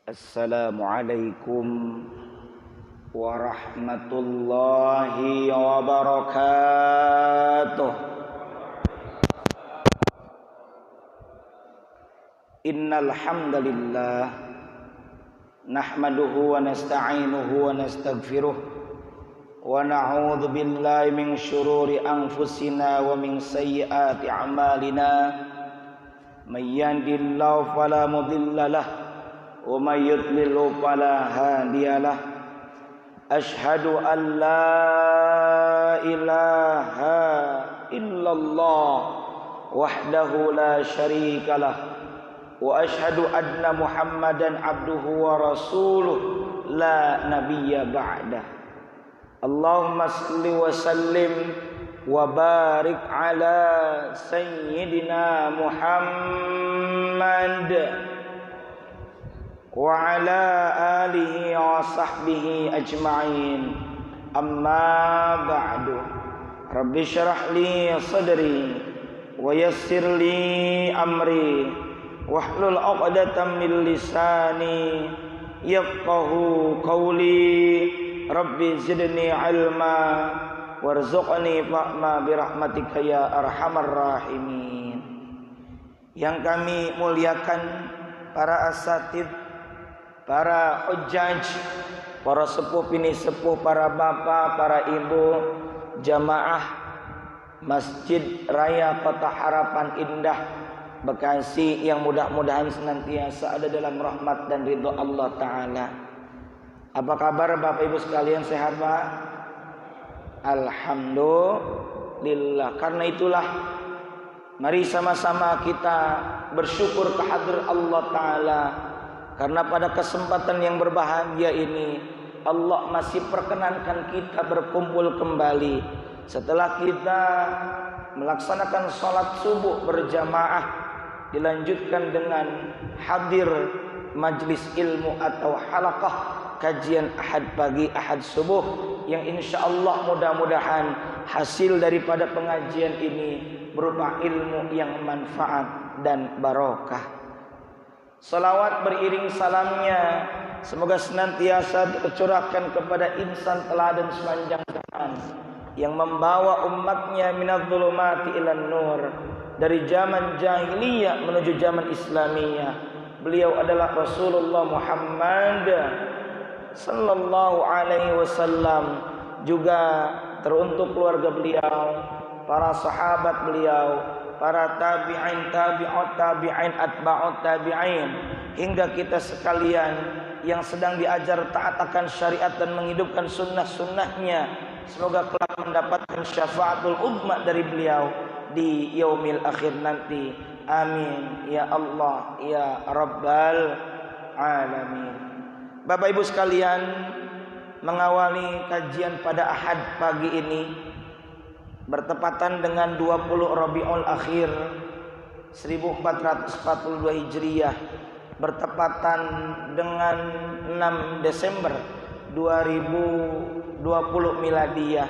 Assalamualaikum warahmatullahi wabarakatuh. Innal hamdalillah nahmaduhu wa nasta'inuhu wa nastaghfiruh wa na'udzu billahi min syururi anfusina wa min sayyiati a'malina. May yahdihillahu fala mudilla lahu wa may yudlil fala hadiyalah. Asyhadu an la ilaha illallah wahdahu la syarikalah wa asyhadu anna Muhammadan abduhu wa rasuluh la nabiyya ba'dah. Allahumma shalli wa sallim wa barik ala sayyidina Muhammad wa ala alihi wa sahbihi ajma'in. Amma ba'du. Rabbi syrah li sadri wa yassir li amri wahlul 'uqdatam min lisani yafqahu qawli. Rabbi zidni ilma warzuqni fahma birahmatika ya arhamar rahimin. Yang kami muliakan para asatidz, para hujjaj, para sepuh bini sepuh, para bapak, para ibu, jamaah Masjid Raya Kota Harapan Indah Bekasi yang mudah-mudahan senantiasa ada dalam rahmat dan ridho Allah Ta'ala. Apa kabar Bapak Ibu sekalian, sehat Pak? Alhamdulillah. Karena itulah mari sama-sama kita bersyukur kehadirat Allah Ta'ala. Karena pada kesempatan yang berbahagia ini Allah masih perkenankan kita berkumpul kembali setelah kita melaksanakan sholat subuh berjamaah, dilanjutkan dengan hadir majlis ilmu atau halaqah kajian ahad pagi, ahad subuh, yang insya Allah mudah-mudahan hasil daripada pengajian ini berupa ilmu yang manfaat dan barokah. Salawat beriring salamnya semoga senantiasa tercurahkan kepada insan teladan sepanjang zaman yang membawa umatnya minadz zulumati ilan nur, dari zaman jahiliyah menuju zaman Islamiyah. Beliau adalah Rasulullah Muhammad sallallahu alaihi wasallam, juga teruntuk keluarga beliau, para sahabat beliau, para tabi'in, tabi'ut tabi'in, atba'ut tabi'in, hingga kita sekalian yang sedang diajar taat akan syariat dan menghidupkan sunnah-sunnahnya. Semoga kelak mendapatkan syafaatul uzma dari beliau di yaumil akhir nanti. Amin ya Allah ya Rabbal alamin. Bapak Ibu sekalian, mengawali kajian pada Ahad pagi ini bertepatan dengan 20 Rabiul Akhir 1442 Hijriah, bertepatan dengan 6 Desember 2020 Miladiyah.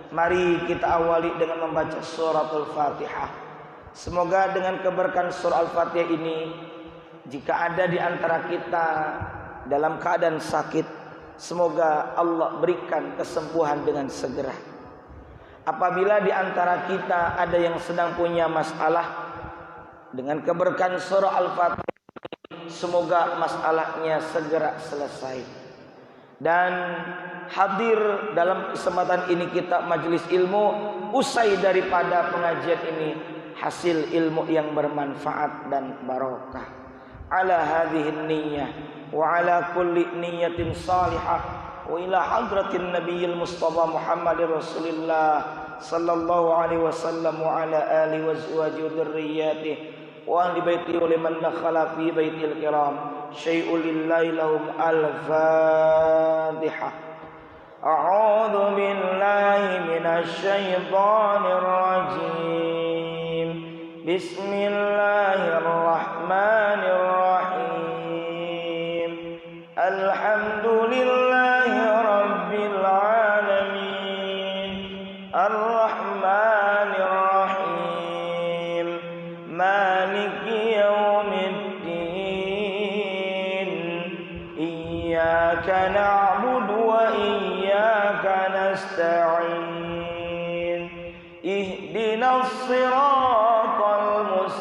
Mari kita awali dengan membaca suratul Fatihah. Semoga dengan keberkahan surah Al-Fatihah ini, jika ada di antara kita dalam keadaan sakit, semoga Allah berikan kesembuhan dengan segera. Apabila di antara kita ada yang sedang punya masalah, dengan keberkahan surah Al-Fatihah, semoga masalahnya segera selesai. Dan hadir dalam kesempatan ini kita majelis ilmu, usai daripada pengajian ini hasil ilmu yang bermanfaat dan barokah. Ala hadhihi niyyah wa ala kulli niyyatin salihah wa ila hadratin nabiyil mustafa Muhammadir Rasulillah sallallahu alaihi wasallam wa ala alihi wa azwajihi wa dzurriyyatihi wa ahli baitihi wa liman dakhala fi baitil kiram syai'un lillahi lahum al-Fatihah. A'udzu billahi minasy syaithanir rajim. Bismillahirrahmanirrahim. Alhamdulillahi rabbil alamin. Ar-Rahmanir Rahim. Maliki yaumiddin.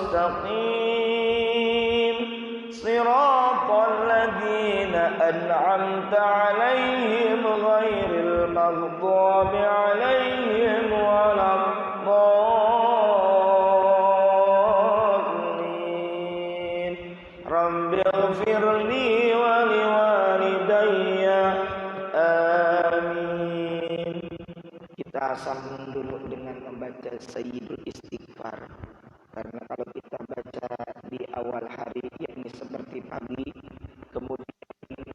mustaqim siratal ladzina an'amta 'alaihim ghairil maghdubi 'alaihim waladdallin rabbighfirli wa liwalidayya amin. Kita sambung dulu dengan membaca Sayyidul Istighfar. Karena kalau kita baca di awal hari, yakni seperti pagi, kemudian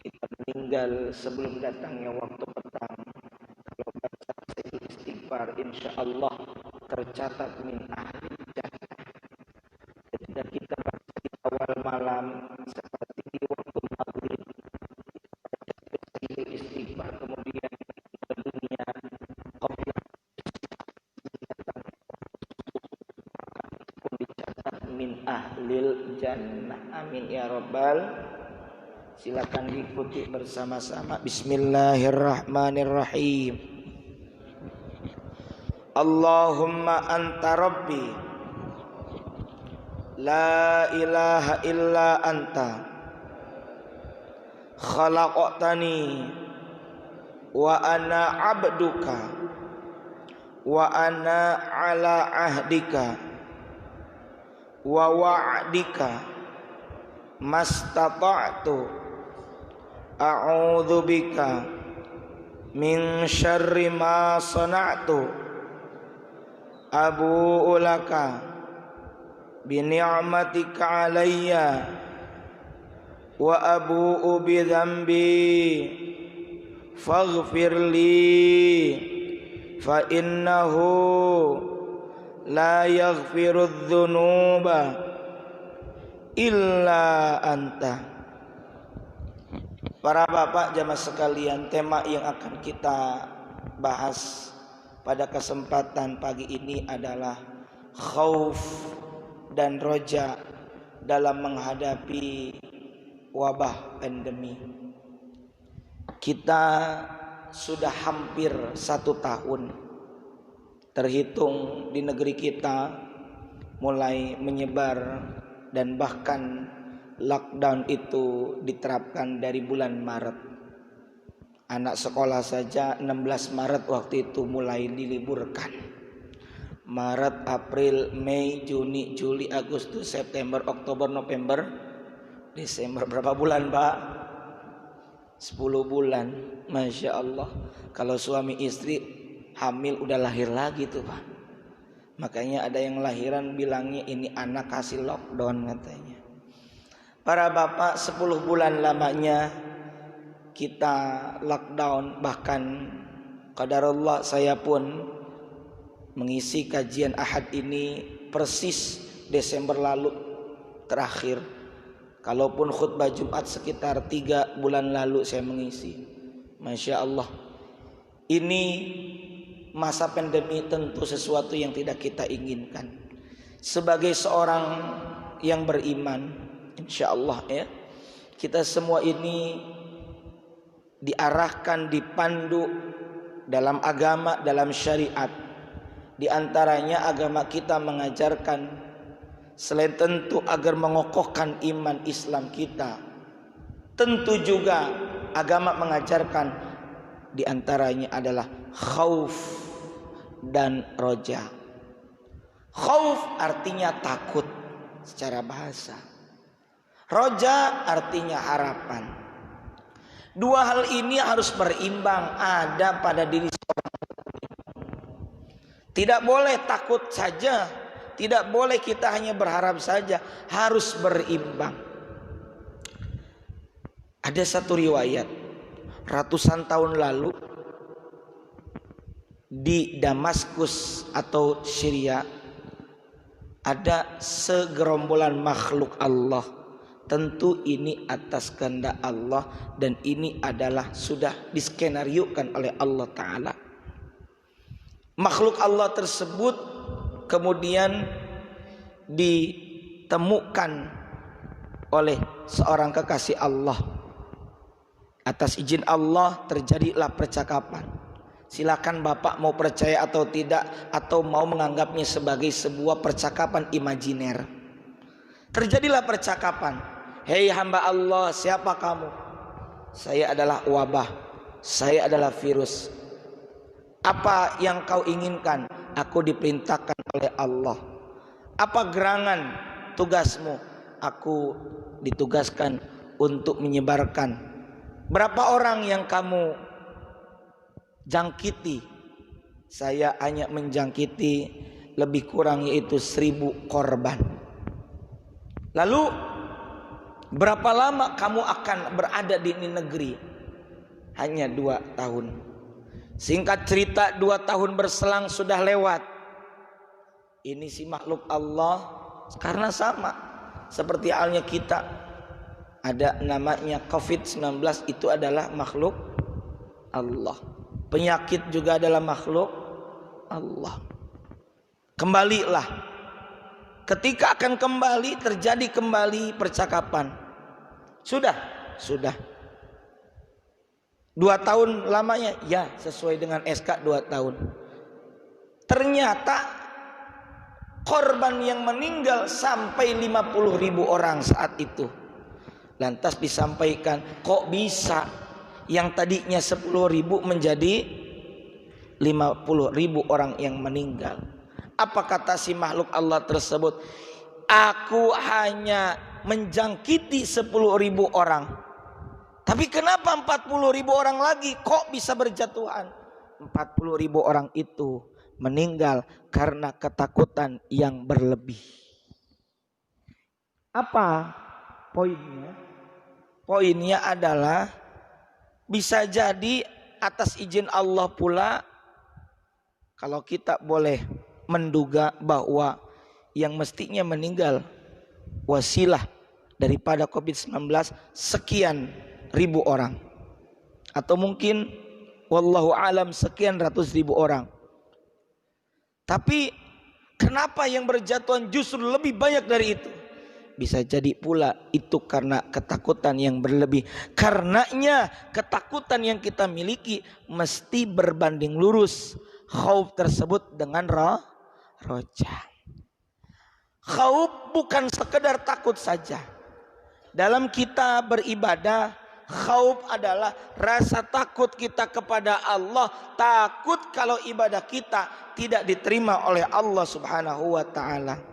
kita meninggal sebelum datangnya waktu petang, kalau baca Sayyidul Istighfar, insya Allah tercatat min ahli jannah. Ketika kita baca di awal malam, seperti di waktu maghrib, baca Sayyidul Istighfar, kemudian ke dunia, qabla pun dicatat min ahlil jannah. Amin ya rabbal. Silakan diikuti bersama-sama. Bismillahirrahmanirrahim. Allahumma anta rabbi la ilaha illa anta khalaqtani wa ana abduka wa ana ala ahdika wa wa'dika mastata'tu a'udzu bika min syarri ma sana'tu abu'u laka bi ni'matika 'alayya wa abu'u bi dzambi faghfirli fa innahu la yaghfirudz dzunuba illa anta. Para bapak jamaah sekalian, tema yang akan kita bahas pada kesempatan pagi ini adalah khauf dan roja dalam menghadapi wabah pandemi. Kita sudah hampir 1 tahun terhitung di negeri kita mulai menyebar, dan bahkan lockdown itu diterapkan dari bulan Maret. Anak sekolah saja 16 Maret waktu itu mulai diliburkan. Maret, April, Mei, Juni, Juli, Agustus, September, Oktober, November, Desember. Berapa bulan Pak? 10 bulan. Masya Allah. Kalau suami istri hamil udah lahir lagi tuh Pak. Makanya ada yang lahiran bilangnya ini anak hasil lockdown katanya. Para bapak 10 bulan lamanya kita lockdown. Bahkan qadarullah saya pun mengisi kajian Ahad ini persis Desember lalu terakhir. Kalaupun khutbah Jumat sekitar 3 bulan lalu saya mengisi. Masya Allah. Ini masa pandemi tentu sesuatu yang tidak kita inginkan. Sebagai seorang yang beriman, insya Allah ya, kita semua ini diarahkan, dipandu dalam agama, dalam syariat. Di antaranya agama kita mengajarkan selain tentu agar mengokohkan iman Islam kita, tentu juga agama mengajarkan di antaranya adalah khauf dan roja. Khauf artinya takut secara bahasa. Roja artinya harapan. Dua hal ini harus berimbang ada pada diri seorang. Tidak boleh takut saja, tidak boleh kita hanya berharap saja, harus berimbang. Ada satu riwayat ratusan tahun lalu di Damaskus atau Syria ada segerombolan makhluk Allah. Tentu ini atas kehendak Allah dan ini adalah sudah diskenariokan oleh Allah Ta'ala. Makhluk Allah tersebut kemudian ditemukan oleh seorang kekasih Allah. Atas izin Allah terjadilah percakapan. Silakan Bapak mau percaya atau tidak, atau mau menganggapnya sebagai sebuah percakapan imajiner. Terjadilah percakapan. Hei hamba Allah, siapa kamu? Saya adalah wabah, saya adalah virus. Apa yang kau inginkan? Aku diperintahkan oleh Allah. Apa gerangan tugasmu? Aku ditugaskan untuk menyebarkan. Berapa orang yang kamu jangkiti? Saya hanya menjangkiti lebih kurang yaitu 1000 korban. Lalu berapa lama kamu akan berada di ini negeri? Hanya 2 tahun. Singkat cerita, 2 tahun berselang sudah lewat. Ini si makhluk Allah, karena sama seperti halnya kita. Ada namanya COVID-19, itu adalah makhluk Allah. Penyakit juga adalah makhluk Allah. Kembalilah. Ketika akan kembali, terjadi kembali percakapan. Sudah. 2 tahun lamanya, ya sesuai dengan SK 2 tahun. Ternyata korban yang meninggal sampai 50.000 orang saat itu. Lantas disampaikan, kok bisa yang tadinya 10.000 menjadi 50.000 orang yang meninggal. Apa kata si makhluk Allah tersebut? Aku hanya menjangkiti 10.000 orang. Tapi kenapa 40.000 orang lagi kok bisa berjatuhan? 40.000 orang itu meninggal karena ketakutan yang berlebih. Apa poinnya? Poinnya adalah bisa jadi atas izin Allah pula, kalau kita boleh menduga bahwa yang mestinya meninggal wasilah daripada COVID-19 sekian ribu orang, atau mungkin wallahu alam sekian ratus ribu orang. Tapi kenapa yang berjatuhan justru lebih banyak dari itu? Bisa jadi pula itu karena ketakutan yang berlebih. Karenanya ketakutan yang kita miliki mesti berbanding lurus khauf tersebut dengan roja. Khauf bukan sekedar takut saja. Dalam kita beribadah, khauf adalah rasa takut kita kepada Allah. Takut kalau ibadah kita tidak diterima oleh Allah Subhanahu wa ta'ala.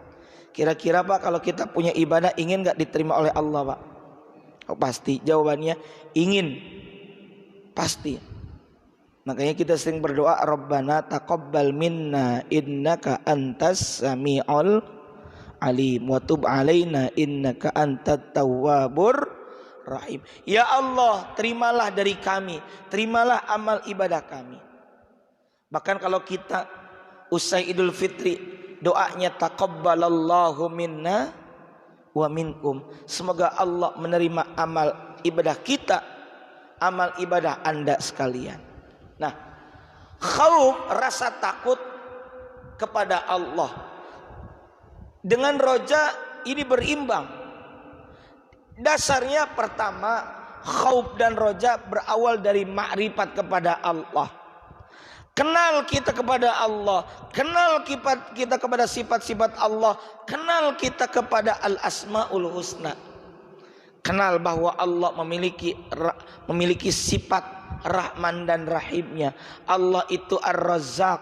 Kira-kira Pak, kalau kita punya ibadah ingin gak diterima oleh Allah Pak? Oh, pasti. Jawabannya ingin. Pasti. Makanya kita sering berdoa, Rabbana taqabbal minna innaka antas sami'ul alim wa tub alaina innaka antat tawwabur rahim. Ya Allah, terimalah dari kami, terimalah amal ibadah kami. Bahkan kalau kita usai Idul Fitri, doanya taqabbalallahu minna wa minkum. Semoga Allah menerima amal ibadah kita, amal ibadah Anda sekalian. Nah, khauf, rasa takut kepada Allah, dengan roja ini berimbang. Dasarnya pertama, khauf dan roja berawal dari makrifat kepada Allah. Kenal kita kepada Allah, kenal kita kepada sifat-sifat Allah, kenal kita kepada al-asmaul husna. Kenal bahwa Allah memiliki sifat Rahman dan Rahimnya. Allah itu Ar-Razzaq.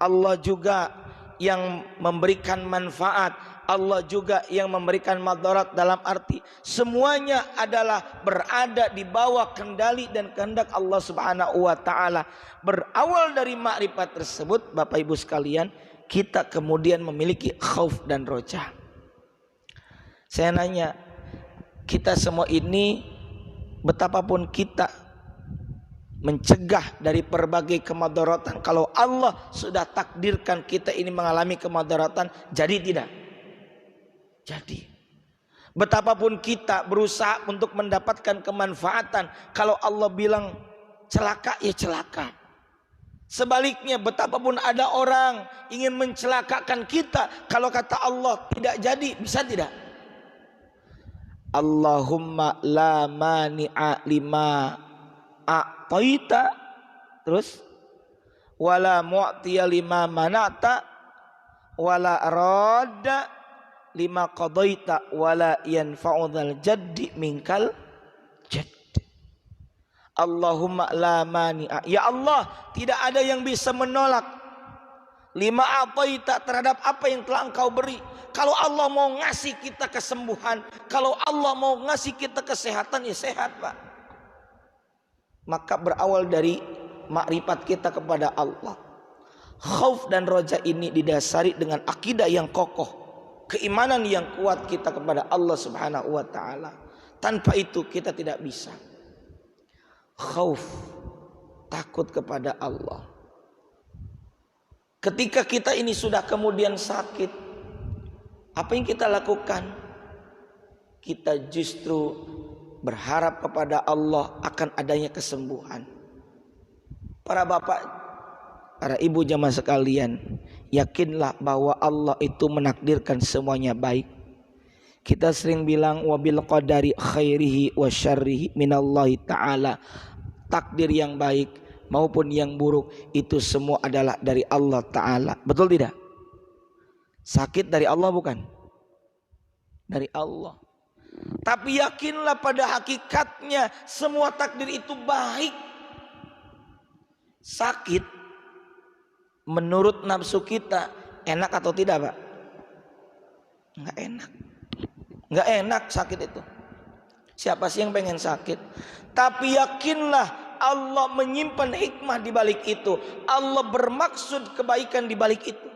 Allah juga yang memberikan manfaat. Allah juga yang memberikan madarat, dalam arti semuanya adalah berada di bawah kendali dan kehendak Allah Subhanahu wa ta'ala. Berawal dari makrifat tersebut, Bapak Ibu sekalian, kita kemudian memiliki khauf dan roja. Saya nanya, kita semua ini betapapun kita mencegah dari berbagai kemadaratan, kalau Allah sudah takdirkan kita ini mengalami kemadaratan, jadi tidak? Jadi. Betapapun kita berusaha untuk mendapatkan kemanfaatan, kalau Allah bilang celaka, ya celaka. Sebaliknya, betapapun ada orang ingin mencelakakan kita, kalau kata Allah tidak jadi, bisa tidak? Allahumma la mani'a lima a'taita, terus wala mu'tiya lima mana'ta wala radda lima qadaita wala yanfa'udzal jaddi minkal jadd. Allahumma la mani'a. Ya Allah, tidak ada yang bisa menolak lima ataita terhadap apa yang telah Engkau beri. Kalau Allah mau ngasih kita kesembuhan, kalau Allah mau ngasih kita kesehatan, ya sehat, Pak. Maka berawal dari makrifat kita kepada Allah. Khauf dan roja ini didasari dengan akidah yang kokoh, keimanan yang kuat kita kepada Allah Subhanahu wa taala. Tanpa itu kita tidak bisa. Khauf, takut kepada Allah. Ketika kita ini sudah kemudian sakit, apa yang kita lakukan? Kita justru berharap kepada Allah akan adanya kesembuhan. Para bapak, para ibu jamaah sekalian, yakinlah bahwa Allah itu menakdirkan semuanya baik. Kita sering bilang wabil qadari khairihi wa syarrihi minallahi ta'ala. Takdir yang baik maupun yang buruk itu semua adalah dari Allah ta'ala. Betul tidak? Sakit dari Allah bukan? Dari Allah. Tapi yakinlah pada hakikatnya semua takdir itu baik. Sakit menurut nafsu kita enak atau tidak, Pak? Enggak enak. Enggak enak sakit itu. Siapa sih yang pengen sakit? Tapi yakinlah Allah menyimpan hikmah di balik itu. Allah bermaksud kebaikan di balik itu.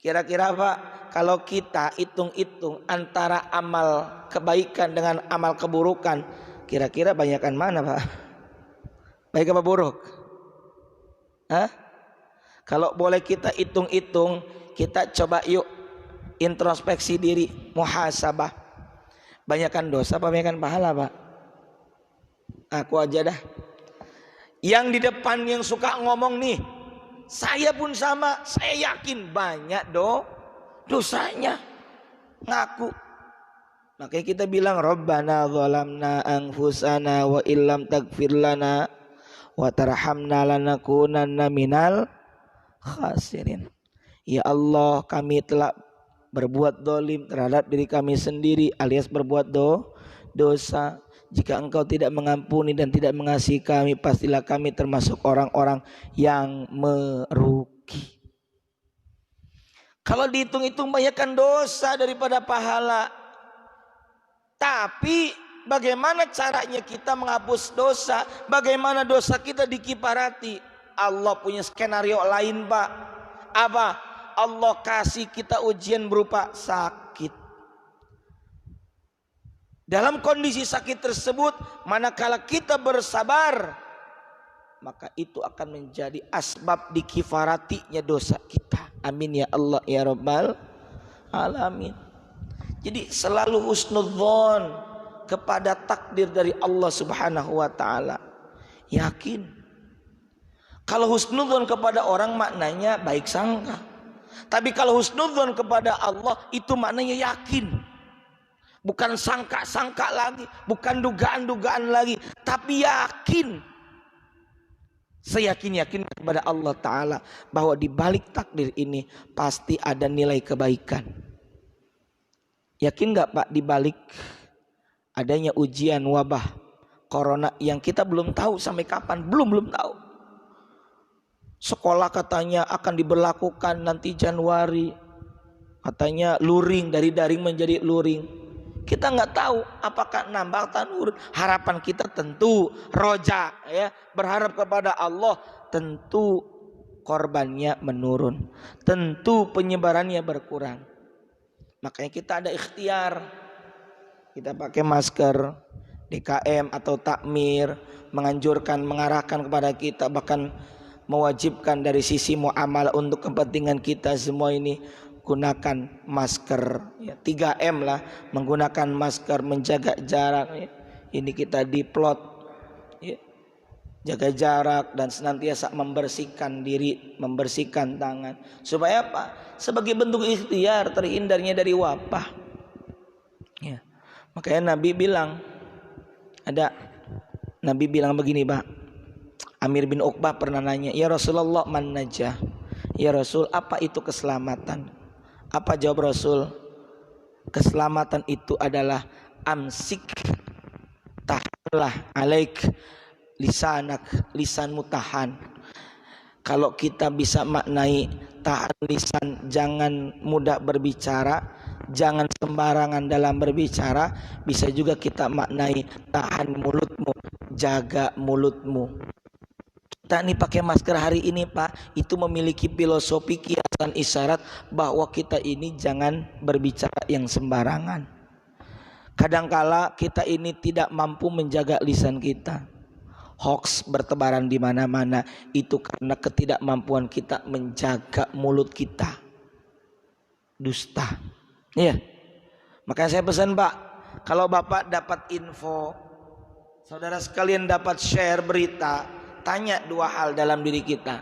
Kira-kira Pak, kalau kita hitung-hitung antara amal kebaikan dengan amal keburukan, kira-kira banyakan mana, Pak? Baik apa buruk? Hah? Kalau boleh kita hitung-hitung, kita coba yuk introspeksi diri, muhasabah. Banyakan dosa apa banyakan pahala, Pak? Aku aja dah. Yang di depan yang suka ngomong nih, saya pun sama, saya yakin banyak dosanya. Ngaku. Makanya kita bilang Rabbana zalamna anfusana wa illam taghfir lana wa tarhamna lanakunanna minal khasirin. Ya Allah, kami telah berbuat dolim terhadap diri kami sendiri alias berbuat dosa. Jika Engkau tidak mengampuni dan tidak mengasihi kami, pastilah kami termasuk orang-orang yang merugi. Kalau dihitung-hitung banyakkan dosa daripada pahala. Tapi bagaimana caranya kita menghapus dosa? Bagaimana dosa kita dikifarati? Allah punya skenario lain, Pak. Apa? Allah kasih kita ujian berupa sakit. Dalam kondisi sakit tersebut, manakala kita bersabar, maka itu akan menjadi asbab dikifaratinya dosa kita. Amin ya Allah ya Rabbal Alamin. Jadi selalu husnudzon kepada takdir dari Allah Subhanahu wa taala. Yakin. Kalau husnudzon kepada orang maknanya baik sangka. Tapi kalau husnudzon kepada Allah itu maknanya yakin. Bukan sangka-sangka lagi, bukan dugaan-dugaan lagi, tapi yakin. Seyakin-yakin kepada Allah Ta'ala bahwa di balik takdir ini pasti ada nilai kebaikan. Yakin gak Pak, di balik adanya ujian wabah corona yang kita belum tahu sampai kapan, belum tahu. Sekolah katanya akan diberlakukan nanti Januari, katanya luring, dari daring menjadi luring. Kita nggak tahu apakah nambah atau nurun. Harapan kita tentu roja, ya, berharap kepada Allah, tentu korbannya menurun, tentu penyebarannya berkurang. Makanya kita ada ikhtiar, kita pakai masker, DKM atau takmir menganjurkan, mengarahkan kepada kita, bahkan mewajibkan dari sisi muamalah untuk kepentingan kita semua ini. Gunakan masker, ya, 3M lah, menggunakan masker, menjaga jarak, ya. Ini kita diplot, ya, jaga jarak dan senantiasa membersihkan diri, membersihkan tangan. Supaya apa? Sebagai bentuk ikhtiar terhindarnya dari wabah. Ya. Makanya Nabi bilang begini, Pak. Amir bin Uqbah pernah nanya, "Ya Rasulullah, man najah?" Ya Rasul, apa itu keselamatan? Apa jawab Rasul? Keselamatan itu adalah amsik, tahanlah, alaik lisanak, lisanmu tahan. Kalau kita bisa maknai tahan lisan, jangan mudah berbicara, jangan sembarangan dalam berbicara. Bisa juga kita maknai tahan mulutmu, jaga mulutmu. Kita nih pakai masker hari ini Pak, itu memiliki filosofi kiasan isyarat bahwa kita ini jangan berbicara yang sembarangan. Kadangkala kita ini tidak mampu menjaga lisan kita. Hoax bertebaran di mana-mana, itu karena ketidakmampuan kita menjaga mulut kita. Dusta. Iya. Makanya saya pesan Pak, kalau Bapak dapat info, saudara sekalian dapat share berita, tanya dua hal dalam diri kita.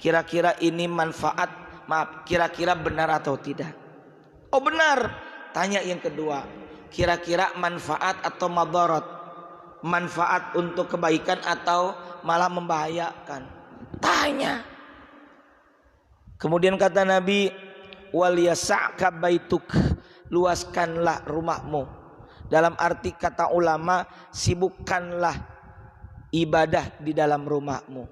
Kira-kira ini kira-kira benar atau tidak? Oh benar. Tanya yang kedua, kira-kira manfaat atau madarat? Manfaat untuk kebaikan atau malah membahayakan? Tanya. Kemudian kata Nabi, wal yasa'ka baituk, luaskanlah rumahmu. Dalam arti kata ulama, sibukkanlah ibadah di dalam rumahmu.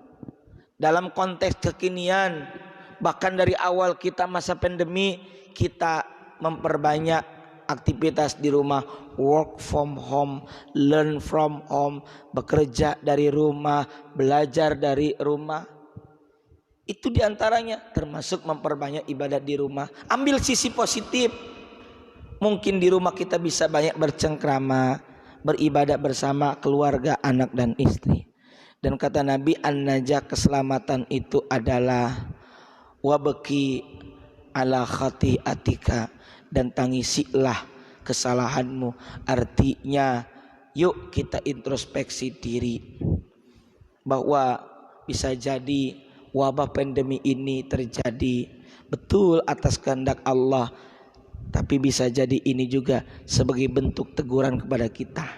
Dalam konteks kekinian, bahkan dari awal kita masa pandemi, kita memperbanyak aktivitas di rumah, work from home, learn from home, bekerja dari rumah, belajar dari rumah. Itu diantaranya termasuk memperbanyak ibadah di rumah. Ambil sisi positif. Mungkin di rumah kita bisa banyak bercengkrama, beribadah bersama keluarga, anak dan istri. Dan kata Nabi, an-najah, keselamatan itu adalah wabki ala khati'atika, dan tangisilah kesalahanmu. Artinya yuk kita introspeksi diri, bahwa bisa jadi wabah pandemi ini terjadi betul atas kehendak Allah, tapi bisa jadi ini juga sebagai bentuk teguran kepada kita.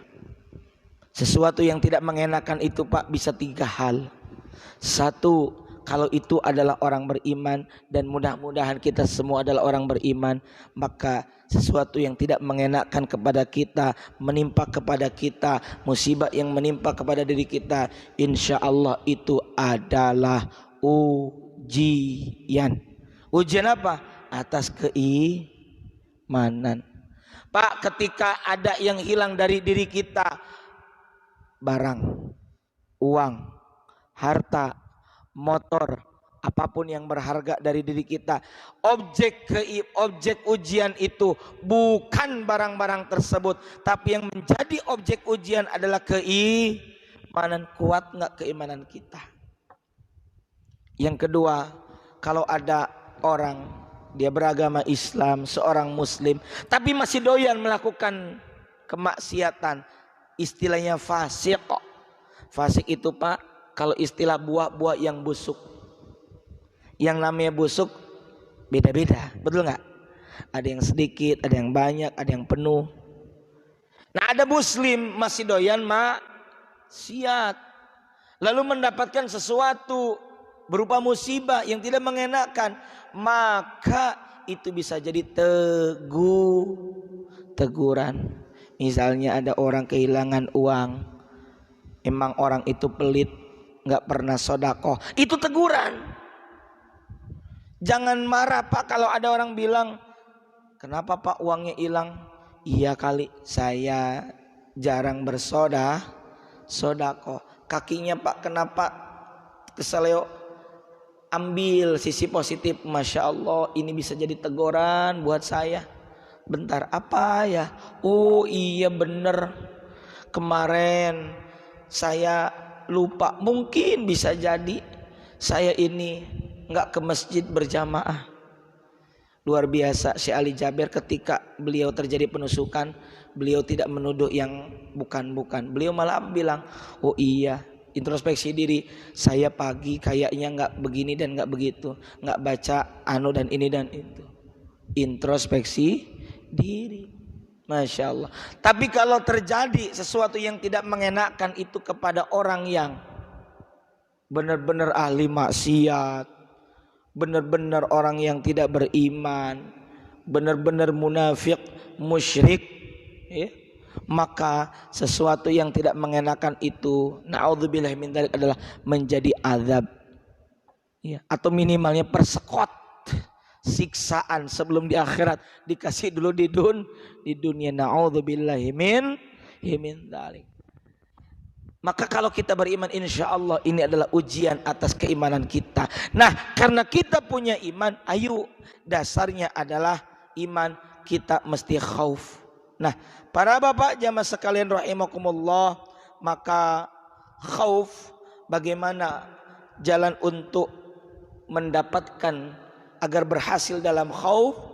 Sesuatu yang tidak mengenakan itu Pak bisa tiga hal. Satu, kalau itu adalah orang beriman, dan mudah-mudahan kita semua adalah orang beriman, maka sesuatu yang tidak mengenakan kepada kita, menimpa kepada kita, musibah yang menimpa kepada diri kita, insya Allah itu adalah ujian. Ujian apa? Atas keimanan. Pak, ketika ada yang hilang dari diri kita, barang, uang, harta, motor, apapun yang berharga dari diri kita, objek ujian itu bukan barang-barang tersebut, tapi yang menjadi objek ujian adalah keimanan. Kuat nggak keimanan kita? Yang kedua, kalau ada orang dia beragama Islam, seorang muslim, tapi masih doyan melakukan kemaksiatan, istilahnya fasik. Fasik itu Pak, kalau istilah buah-buah yang busuk. Yang namanya busuk beda-beda, betul nggak? Ada yang sedikit, ada yang banyak, ada yang penuh. Nah ada muslim masih doyan maksiat, lalu mendapatkan sesuatu berupa musibah yang tidak mengenakan, maka itu bisa jadi teguran. Misalnya ada orang kehilangan uang, emang orang itu pelit, nggak pernah sodakoh, itu teguran. Jangan marah Pak kalau ada orang bilang, kenapa Pak uangnya hilang? Iya kali saya jarang bersodakoh. Kakinya Pak kenapa keseleo? Ambil sisi positif, Masya Allah ini bisa jadi teguran buat saya. Bentar, apa ya? Oh iya bener, kemarin saya lupa. Mungkin bisa jadi saya ini nggak ke masjid berjamaah. Luar biasa Syekh Ali Jaber, ketika beliau terjadi penusukan, beliau tidak menuduh yang bukan-bukan. Beliau malah bilang, oh iya, introspeksi diri, saya pagi kayaknya nggak begini dan nggak begitu, nggak baca anu dan ini dan itu. Introspeksi diri, Masya Allah. Tapi kalau terjadi sesuatu yang tidak mengenakan itu kepada orang yang benar-benar ahli maksiat, benar-benar orang yang tidak beriman, benar-benar munafik, musyrik, ya, maka sesuatu yang tidak mengenakan itu, naudzubillah min dzalik, adalah menjadi azab, ya, atau minimalnya persekot, siksaan sebelum di akhirat, dikasih dulu di dunia. Naudzubillah min dzalik. Maka kalau kita beriman, insya Allah ini adalah ujian atas keimanan kita. Nah, karena kita punya iman, ayo, dasarnya adalah iman kita mesti khauf. Nah, para bapak jamaah sekalian rahimakumullah, maka khauf, bagaimana jalan untuk mendapatkan agar berhasil dalam khauf?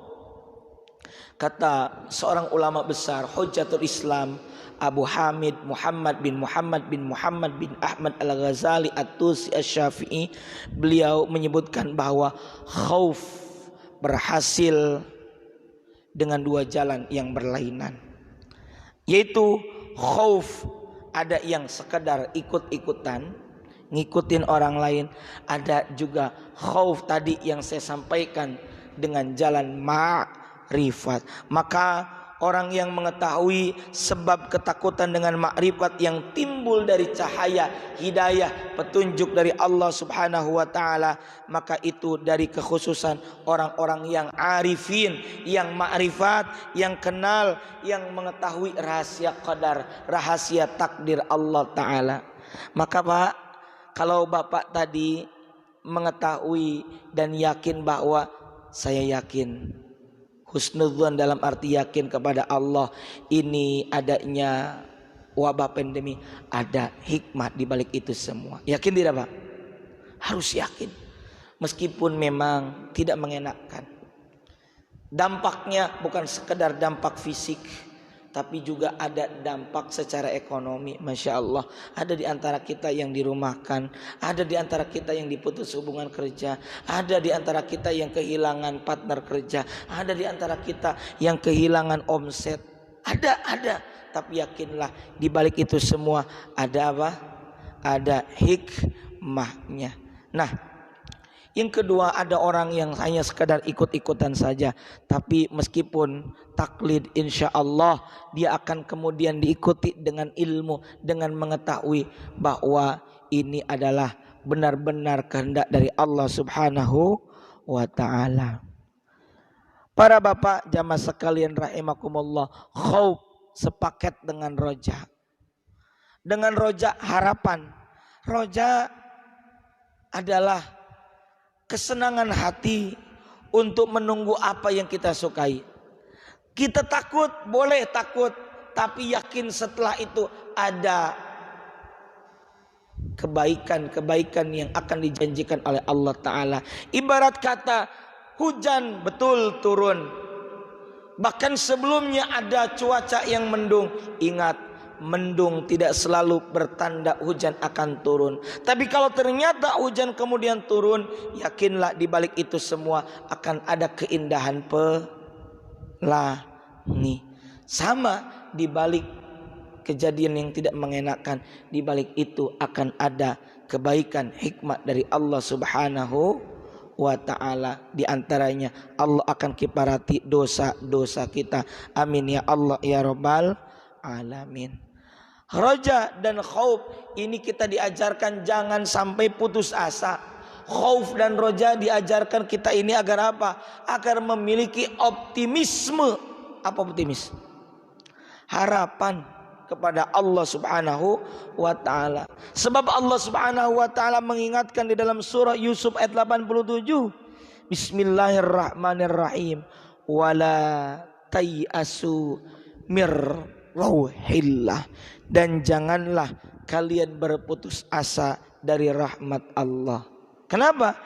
Kata seorang ulama besar, Hujjatul Islam, Abu Hamid Muhammad bin Ahmad Al-Ghazali At-Tusi Asy-Syafi'i, beliau menyebutkan bahwa khauf berhasil dengan dua jalan yang berlainan, yaitu khauf ada yang sekedar ikut-ikutan, ngikutin orang lain, ada juga khauf tadi yang saya sampaikan dengan jalan ma'rifat. Maka orang yang mengetahui sebab ketakutan dengan makrifat yang timbul dari cahaya hidayah petunjuk dari Allah Subhanahu wa taala, maka itu dari kekhususan orang-orang yang arifin, yang makrifat, yang kenal, yang mengetahui rahasia qadar, rahasia takdir Allah taala. Maka Pak, kalau Bapak tadi mengetahui dan yakin bahwa, saya yakin, husnudzon dalam arti yakin kepada Allah, ini adanya wabah pandemi, ada hikmah di balik itu semua. Yakin tidak Pak? Harus yakin. Meskipun memang tidak mengenakan. Dampaknya bukan sekedar dampak fisik, tapi juga ada dampak secara ekonomi. Masya Allah, ada di antara kita yang dirumahkan, ada di antara kita yang diputus hubungan kerja, ada di antara kita yang kehilangan partner kerja, ada di antara kita yang kehilangan omset. Ada. Tapi yakinlah di balik itu semua ada apa? Ada hikmahnya. Nah, yang kedua, ada orang yang hanya sekadar ikut-ikutan saja, tapi meskipun taklid, insya Allah dia akan kemudian diikuti dengan ilmu, dengan mengetahui bahwa ini adalah benar-benar kehendak dari Allah Subhanahu wa ta'ala. Para bapak jamaah sekalian rahimakumullah, khauf sepaket dengan roja. Dengan roja harapan. Roja adalah kesenangan hati untuk menunggu apa yang kita sukai. Kita takut, boleh takut, tapi yakin setelah itu ada kebaikan-kebaikan yang akan dijanjikan oleh Allah Ta'ala. Ibarat kata hujan betul turun, bahkan sebelumnya ada cuaca yang mendung. Ingat, mendung tidak selalu bertanda hujan akan turun. Tapi kalau ternyata hujan kemudian turun, yakinlah di balik itu semua akan ada keindahan pelangi. Sama di balik kejadian yang tidak mengenakan, di balik itu akan ada kebaikan, hikmah dari Allah Subhanahu wa ta'ala. Di antaranya Allah akan kiparati dosa-dosa kita. Amin ya Allah ya Rabbal alamin. Roja dan khauf ini kita diajarkan jangan sampai putus asa. Khauf dan roja diajarkan kita ini agar apa? Agar memiliki optimisme. Apa optimis? Harapan kepada Allah Subhanahu wa ta'ala. Sebab Allah Subhanahu wa ta'ala mengingatkan di dalam surah Yusuf ayat 87. Bismillahirrahmanirrahim. Wala tayasu mir rauhillah, dan janganlah kalian berputus asa dari rahmat Allah. Kenapa?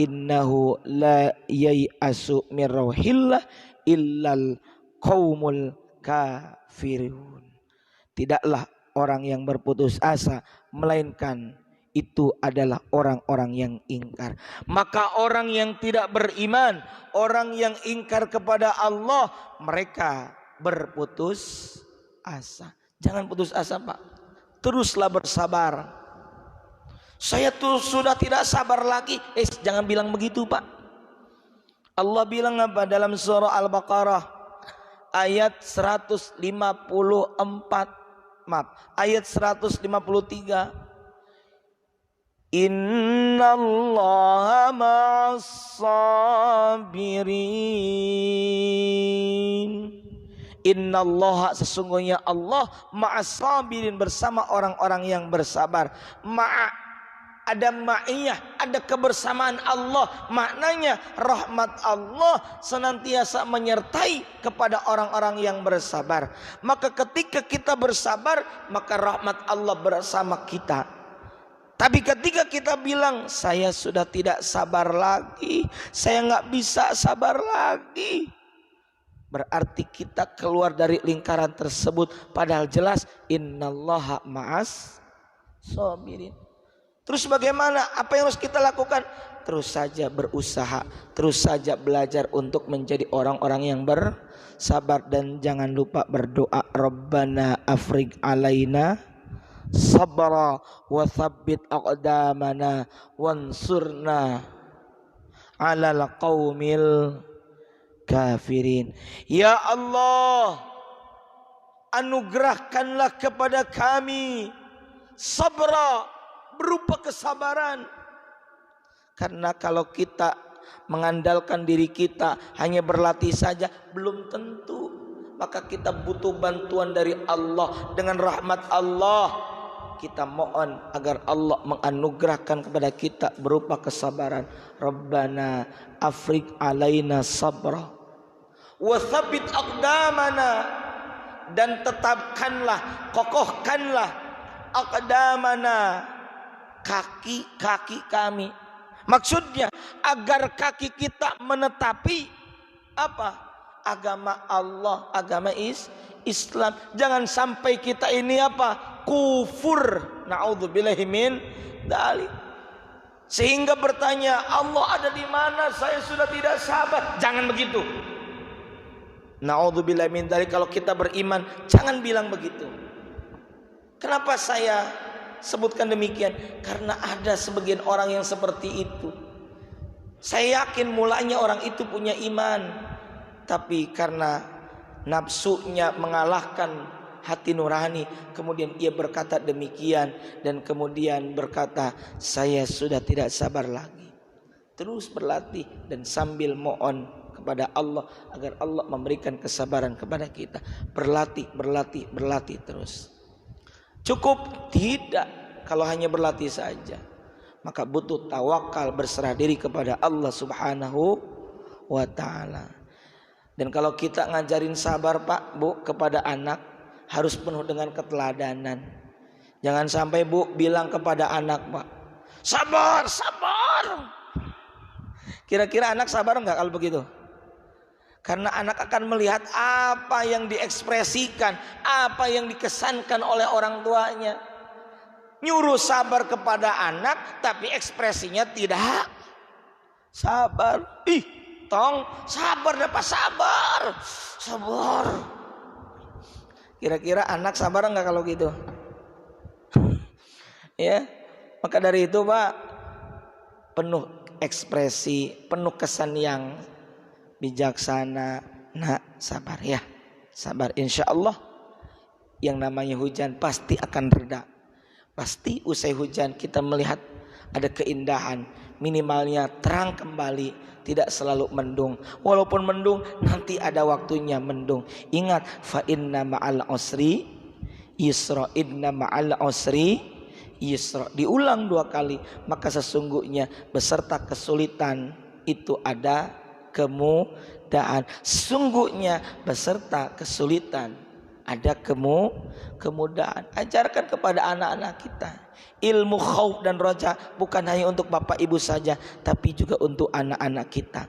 Innahu la yayasu min rauhillah illal qaumul kafirun. Tidaklah orang yang berputus asa melainkan itu adalah orang-orang yang ingkar. Maka orang yang tidak beriman, orang yang ingkar kepada Allah, mereka berputus asa. Jangan putus asa Pak, teruslah bersabar. Saya tuh sudah tidak sabar lagi. Jangan bilang begitu, Pak. Allah bilang apa dalam surah Al-Baqarah ayat 154, ayat 153. Innallaha ma'as sabirin. Innallaha, sesungguhnya Allah, ma'as sabirin, bersama orang-orang yang bersabar. Ada ma'iyah, ada kebersamaan Allah. Maknanya rahmat Allah senantiasa menyertai kepada orang-orang yang bersabar. Maka ketika kita bersabar, maka rahmat Allah bersama kita. Tapi ketika kita bilang saya sudah tidak sabar lagi, saya nggak bisa sabar lagi, berarti kita keluar dari lingkaran tersebut. Padahal jelas innallaha ma'as sabirin. Terus bagaimana? Apa yang harus kita lakukan? Terus saja berusaha, terus saja belajar untuk menjadi orang-orang yang bersabar. Dan jangan lupa berdoa, Rabbana afriq alaina sabra wa thabbit aqdamana wansurna alal qaumil kafirin. Ya Allah, anugerahkanlah kepada kami sabra, berupa kesabaran. Karena kalau kita mengandalkan diri kita hanya berlatih saja belum tentu. Maka kita butuh bantuan dari Allah. Dengan rahmat Allah kita mohon agar Allah menganugerahkan kepada kita berupa kesabaran. Rabbana afriq alaina sabra wa tsabbit aqdamana, dan tetapkanlah, kokohkanlah aqdamana, kaki-kaki kami. Maksudnya agar kaki kita menetapi apa? Agama Allah, agama Islam. Jangan sampai kita ini apa? Kufur. Na'udzubillahi min dzalik. Sehingga bertanya, Allah ada di mana? Saya sudah tidak sabar. Jangan begitu. Na'udzubillahi min dzalik. Kalau kita beriman, jangan bilang begitu. Kenapa saya sebutkan demikian? Karena ada sebagian orang yang seperti itu. Saya yakin mulanya orang itu punya iman, tapi karena nafsunya mengalahkan hati nurani, kemudian ia berkata demikian, dan kemudian berkata saya sudah tidak sabar lagi. Terus berlatih dan sambil mohon kepada Allah agar Allah memberikan kesabaran kepada kita. Berlatih terus. Cukup tidak kalau hanya berlatih saja. Maka butuh tawakal, berserah diri kepada Allah Subhanahu wa ta'ala. Dan kalau kita ngajarin sabar Pak, Bu, kepada anak, harus penuh dengan keteladanan. Jangan sampai Bu bilang kepada anak, Pak, sabar, sabar. Kira-kira anak sabar enggak kalau begitu? Karena anak akan melihat apa yang diekspresikan, apa yang dikesankan oleh orang tuanya. Nyuruh sabar kepada anak, tapi ekspresinya tidak sabar. Tong, sabar dapat sabar. Sabar. Kira-kira anak sabar enggak kalau gitu? Ya. Maka dari itu Pak, penuh ekspresi, penuh kesan yang bijaksana. Nah, sabar ya. Sabar, insya Allah yang namanya hujan pasti akan reda. Pasti usai hujan kita melihat ada keindahan. Minimalnya terang kembali, tidak selalu mendung. Walaupun mendung, nanti ada waktunya mendung. Ingat, fa inna ma'al usri yusra, inna ma'al usri yusra. Diulang 2 kali, maka sesungguhnya beserta kesulitan itu ada kemudahan. Sesungguhnya beserta kesulitan ada kemudahan. Ajarkan kepada anak-anak kita ilmu khauf dan roja, bukan hanya untuk bapak ibu saja, tapi juga untuk anak-anak kita.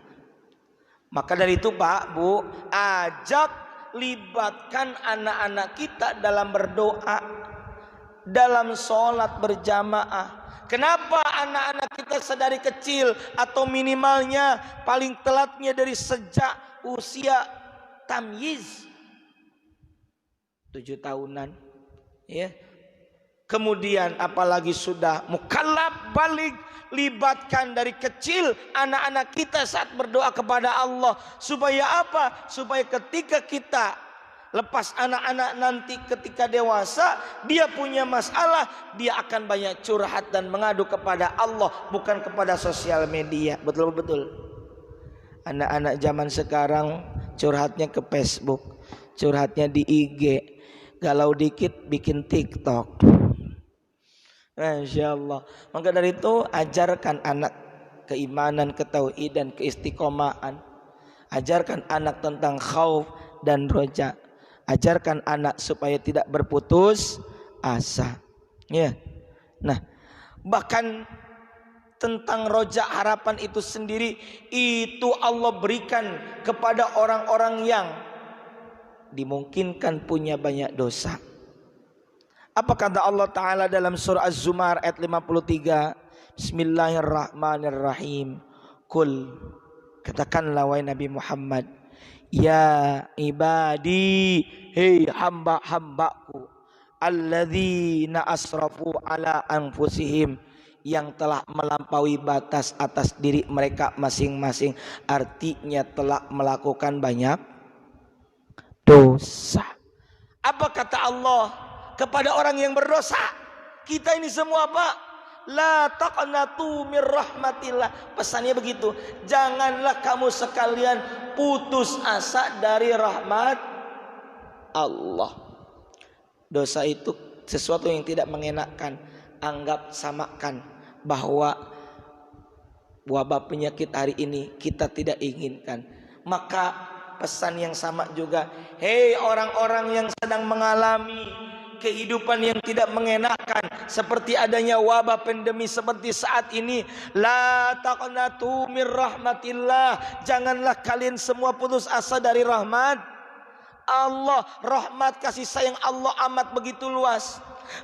Maka dari itu Pak, Bu, ajak, libatkan anak-anak kita dalam berdoa, dalam sholat berjamaah. Kenapa anak-anak kita sedari kecil atau minimalnya paling telatnya dari sejak usia tamyiz 7 tahunan, ya. Kemudian apalagi sudah mukallaf balik, libatkan dari kecil anak-anak kita saat berdoa kepada Allah. Supaya apa? Supaya ketika kita lepas anak-anak nanti ketika dewasa, dia punya masalah, dia akan banyak curhat dan mengadu kepada Allah, bukan kepada sosial media. Betul-betul. Anak-anak zaman sekarang curhatnya ke Facebook, curhatnya di IG, galau dikit bikin TikTok. Masya Allah. Maka dari itu ajarkan anak keimanan, ketauhidan, keistiqomahan. Ajarkan anak tentang khauf dan roja. Ajarkan anak supaya tidak berputus asa. Ya. Nah, bahkan tentang roja harapan itu sendiri, itu Allah berikan kepada orang-orang yang dimungkinkan punya banyak dosa. Apa kata Allah Ta'ala dalam surah Az-Zumar ayat 53? Bismillahirrahmanirrahim. Qul, katakanlah wahai Nabi Muhammad, ya ibadi, hei hamba-hambaku, alladzina asrafu ala anfusihim, yang telah melampaui batas atas diri mereka masing-masing. Artinya telah melakukan banyak dosa. Apa kata Allah kepada orang yang berdosa? Kita ini semua apa? La taqnatu mir rahmatillah. Pesannya begitu. Janganlah kamu sekalian putus asa dari rahmat Allah. Dosa itu sesuatu yang tidak mengenakkan. Anggap samakan bahwa wabah penyakit hari ini kita tidak inginkan. Maka pesan yang sama juga, hei orang-orang yang sedang mengalami kehidupan yang tidak mengenakan seperti adanya wabah pandemi seperti saat ini, la taqnatu mir rahmatillah, janganlah kalian semua putus asa dari rahmat Allah. Rahmat kasih sayang Allah amat begitu luas.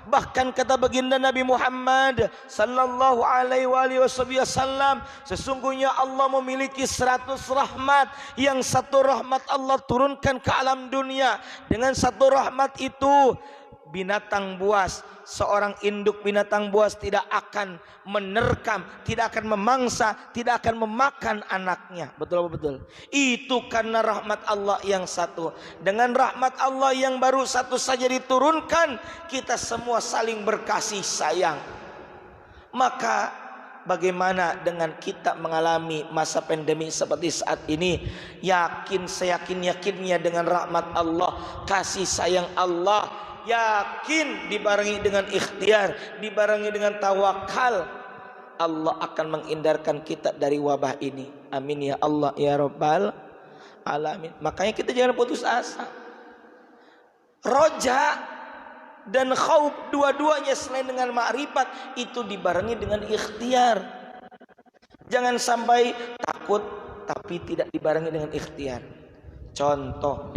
Bahkan kata baginda Nabi Muhammad sallallahu alaihi wasallam, sesungguhnya Allah memiliki 100 rahmat. Yang satu rahmat Allah turunkan ke alam dunia. Dengan satu rahmat itu binatang buas, seorang induk binatang buas tidak akan menerkam, tidak akan memangsa, tidak akan memakan anaknya. Betul-betul. Itu karena rahmat Allah yang satu. Dengan rahmat Allah yang baru satu saja diturunkan, kita semua saling berkasih sayang. Maka bagaimana dengan kita mengalami masa pandemi seperti saat ini? Yakin, seyakin-yakinnya dengan rahmat Allah, kasih sayang Allah, yakin dibarengi dengan ikhtiar, dibarengi dengan tawakal, Allah akan menghindarkan kita dari wabah ini. Amin ya Allah ya Rabbal alamin. Makanya kita jangan putus asa. Roja dan khauf dua-duanya selain dengan ma'rifat itu dibarengi dengan ikhtiar. Jangan sampai takut tapi tidak dibarengi dengan ikhtiar. Contoh,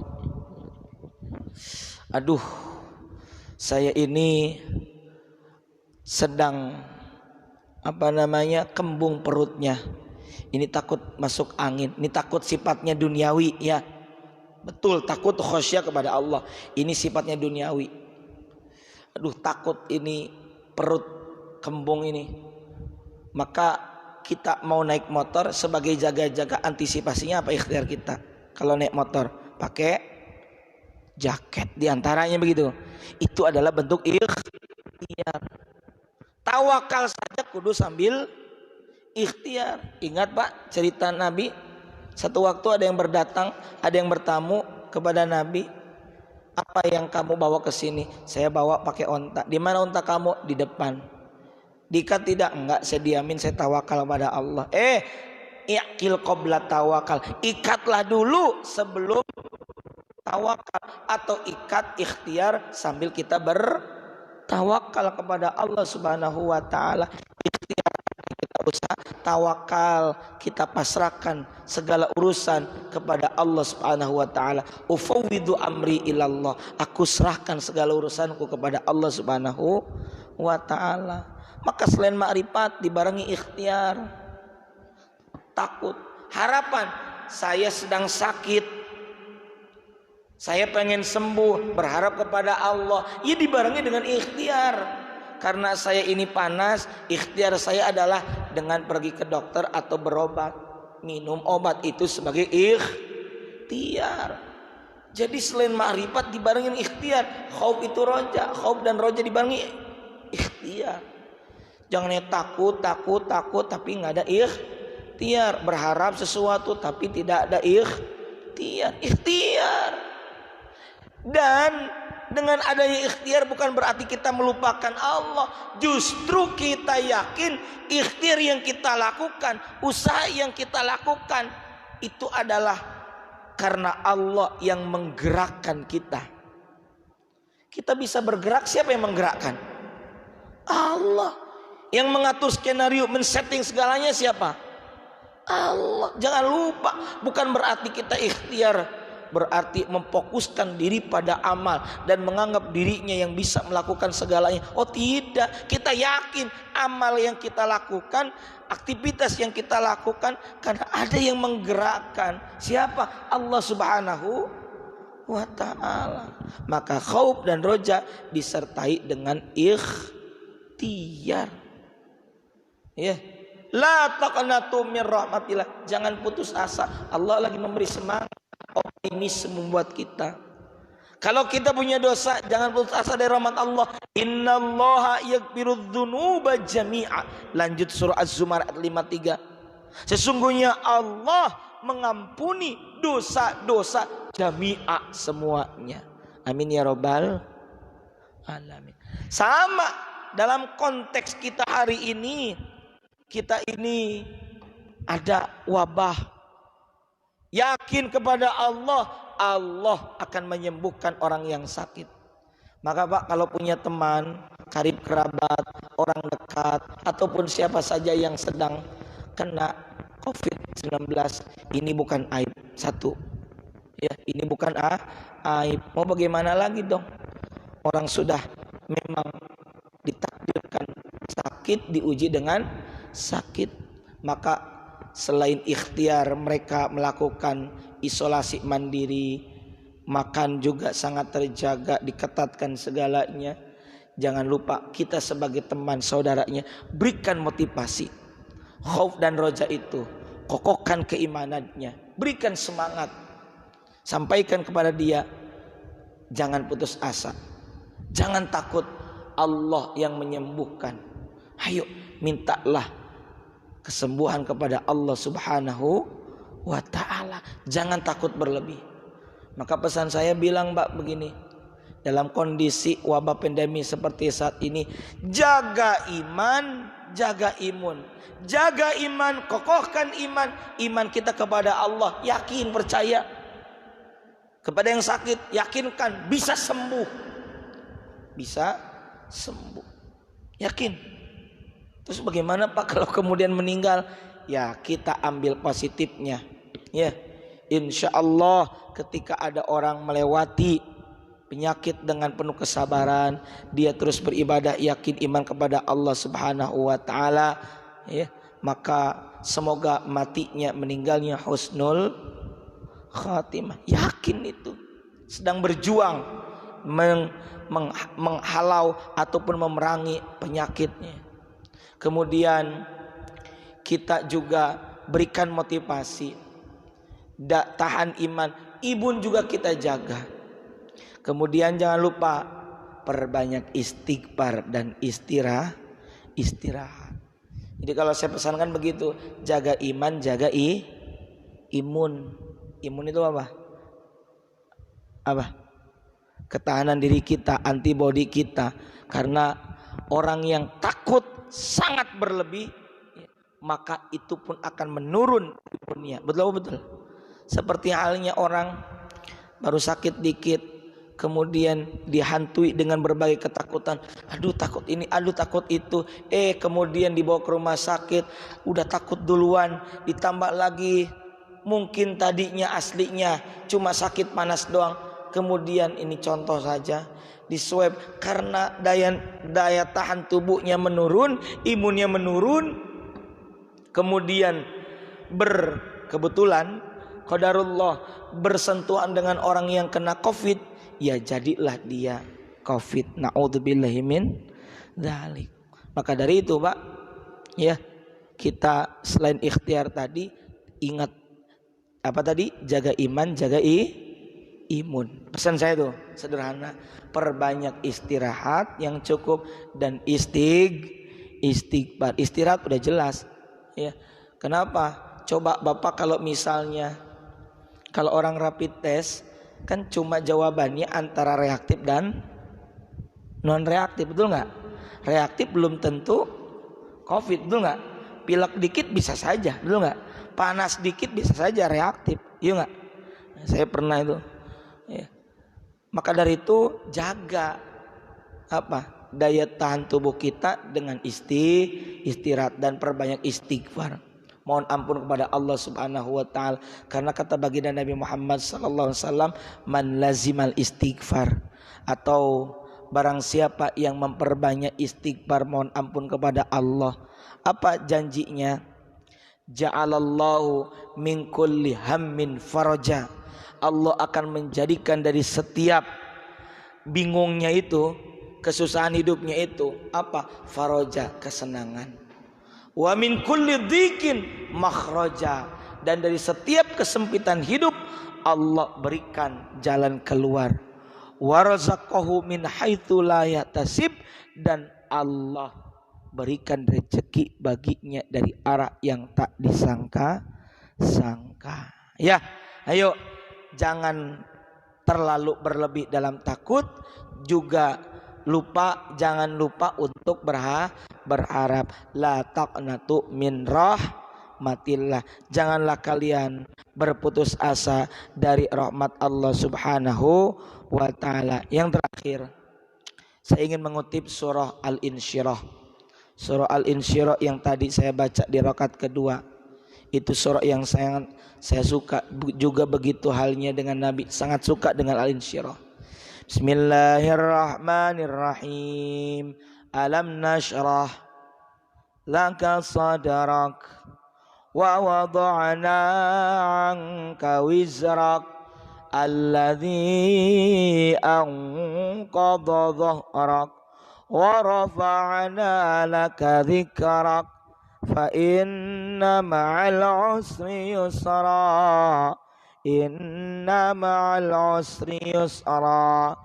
aduh, saya ini sedang kembung perutnya. Ini takut masuk angin. Ini takut sifatnya duniawi ya. Betul, takut khasyah kepada Allah. Ini sifatnya duniawi. Aduh, takut ini perut kembung ini. Maka kita mau naik motor sebagai jaga-jaga, antisipasinya apa ikhtiar kita? Kalau naik motor pakai jaket diantaranya begitu. Itu adalah bentuk ikhtiar. Tawakal saja kudu sambil ikhtiar. Ingat Pak cerita Nabi, satu waktu ada yang berdatang, ada yang bertamu kepada Nabi. Apa yang kamu bawa ke sini? Saya bawa pakai onta. Di mana onta kamu? Di depan. Diikat tidak? Enggak, saya diamin, saya tawakal kepada Allah. Iqil qabla tawakal. Ikatlah dulu sebelum tawakal, atau ikat ikhtiar sambil kita bertawakal kepada Allah Subhanahu wa taala. Ikhtiar kita usah, tawakal kita pasrahkan segala urusan kepada Allah Subhanahu wa taala. Ufawwidu amri ilallah, aku serahkan segala urusanku kepada Allah Subhanahu wa taala. Maka selain ma'rifat dibarengi ikhtiar. Takut, harapan, saya sedang sakit, saya pengen sembuh, berharap kepada Allah, ya dibarengi dengan ikhtiar. karena saya ini panas, ikhtiar saya adalah dengan pergi ke dokter atau berobat. Minum obat itu sebagai ikhtiar. Jadi selain ma'rifat dibarengin ikhtiar. Khauf itu roja, khauf dan roja dibarengi ikhtiar. Jangan takut tapi nggak ada ikhtiar. Berharap sesuatu tapi tidak ada ikhtiar. Dan dengan adanya ikhtiar bukan berarti kita melupakan Allah. Justru kita yakin ikhtiar yang kita lakukan, usaha yang kita lakukan itu adalah karena Allah yang menggerakkan kita. Kita bisa bergerak, siapa yang menggerakkan? Allah. Yang mengatur skenario, men-setting segalanya siapa? Allah. Jangan lupa, bukan berarti kita ikhtiar berarti memfokuskan diri pada amal dan menganggap dirinya yang bisa melakukan segalanya. Oh tidak, kita yakin amal yang kita lakukan, aktivitas yang kita lakukan karena ada yang menggerakkan. Siapa? Allah Subhanahu wa ta'ala. Maka khauf dan roja disertai dengan ikhtiar. Ya. La taqnatu min rahmatillah. Jangan putus asa. Allah lagi memberi semangat. Optimis membuat kita. Kalau kita punya dosa, jangan putus asa dari rahmat Allah. Innallaha yaghfirudz dzunuba jami'a. Lanjut surah Az-Zumar ayat 53. Sesungguhnya Allah mengampuni dosa-dosa jami'a semuanya. Amin ya rabbal alamin. Sama dalam konteks kita hari ini. Kita ini ada wabah. Yakin kepada Allah, Allah akan menyembuhkan orang yang sakit. Maka Pak, kalau punya teman, karib kerabat, orang dekat, ataupun siapa saja yang sedang kena COVID-19, ini bukan aib. Satu, ya, ini bukan aib. Mau bagaimana lagi dong? Orang sudah memang ditakdirkan sakit, diuji dengan sakit. Maka selain ikhtiar mereka melakukan isolasi mandiri, makan juga sangat terjaga, diketatkan segalanya. Jangan lupa kita sebagai teman saudaranya berikan motivasi. Khauf dan roja itu, kokohkan keimanannya, berikan semangat. Sampaikan kepada dia, jangan putus asa, jangan takut, Allah yang menyembuhkan. Ayo mintalah kesembuhan kepada Allah Subhanahu wa ta'ala. Jangan takut berlebih. Maka pesan saya bilang Mbak begini, dalam kondisi wabah pandemi seperti saat ini, jaga iman, jaga imun. Jaga iman, kokohkan iman. Iman kita kepada Allah, yakin, percaya. Kepada yang sakit, yakinkan bisa sembuh. Bisa sembuh. Yakin. Terus bagaimana Pak kalau kemudian meninggal? Ya kita ambil positifnya. Ya, insya Allah ketika ada orang melewati penyakit dengan penuh kesabaran, dia terus beribadah, yakin iman kepada Allah Subhanahu wa ta'ala, ya, maka semoga matinya, meninggalnya husnul khatimah. Yakin itu. Sedang berjuang menghalau ataupun memerangi penyakitnya. Kemudian kita juga berikan motivasi, tahan iman, imun juga kita jaga. Kemudian jangan lupa perbanyak istighfar dan istirahat. Jadi kalau saya pesankan begitu, jaga iman, jaga imun. Imun itu apa? Ketahanan diri kita, antibodi kita. Karena orang yang takut sangat berlebih, maka itu pun akan menurun imunnya. Betul. Seperti halnya orang baru sakit dikit, kemudian dihantui dengan berbagai ketakutan. Aduh takut ini, aduh takut itu. Kemudian dibawa ke rumah sakit, udah takut duluan. Ditambah lagi mungkin tadinya aslinya cuma sakit panas doang. Kemudian ini contoh saja, di swab karena daya tahan tubuhnya menurun, imunnya menurun, kemudian berkebetulan qadarullah bersentuhan dengan orang yang kena COVID, ya jadilah dia COVID. Na'udzubillahi min dzalik. Maka dari itu, Pak, ya, kita selain ikhtiar tadi ingat apa tadi? Jaga iman, jaga imun. Pesan saya tuh sederhana, perbanyak istirahat yang cukup dan istighfar. Istirahat udah jelas, ya. Kenapa? Coba Bapak kalau misalnya kalau orang rapid test kan cuma jawabannya antara reaktif dan non reaktif, betul nggak? Reaktif belum tentu COVID, betul nggak? Pilek dikit bisa saja, betul nggak? Panas dikit bisa saja reaktif, iya nggak? Saya pernah itu. Ya. Maka dari itu jaga apa? Daya tahan tubuh kita dengan istirahat dan perbanyak istighfar. Mohon ampun kepada Allah Subhanahu wa taala, karena kata baginda Nabi Muhammad sallallahu alaihi wasallam, man lazimal istighfar, atau barang siapa yang memperbanyak istighfar mohon ampun kepada Allah. Apa janjinya? Ja'alallahu min kulli hammin faraja. Allah akan menjadikan dari setiap bingungnya itu, kesusahan hidupnya itu apa? Faraja, kesenangan. Wa min kulli dhikin makhraja, dan dari setiap kesempitan hidup Allah berikan jalan keluar. Wa razaqahu min haitsu la yahtasib, dan Allah berikan rezeki baginya dari arah yang tak disangka-sangka. Ya, ayo jangan terlalu berlebih dalam takut, juga jangan lupa untuk berharap. La taqnatu min rahmatillah. Janganlah kalian berputus asa dari rahmat Allah Subhanahu wa taala. Yang terakhir, saya ingin mengutip surah Al-Insyirah. Surah Al-Insyirah yang tadi saya baca di rakaat kedua. Itu surah yang saya suka, juga begitu halnya dengan Nabi, sangat suka dengan Al-Insyirah. Bismillahirrahmanirrahim. Alam nashrah laka sadrak wa wada'na anka wizrak alladhi anqadha dhahrak wa rafa'na laka dhikrak fa inna ma'al usri yusra inna ma'al usri yusra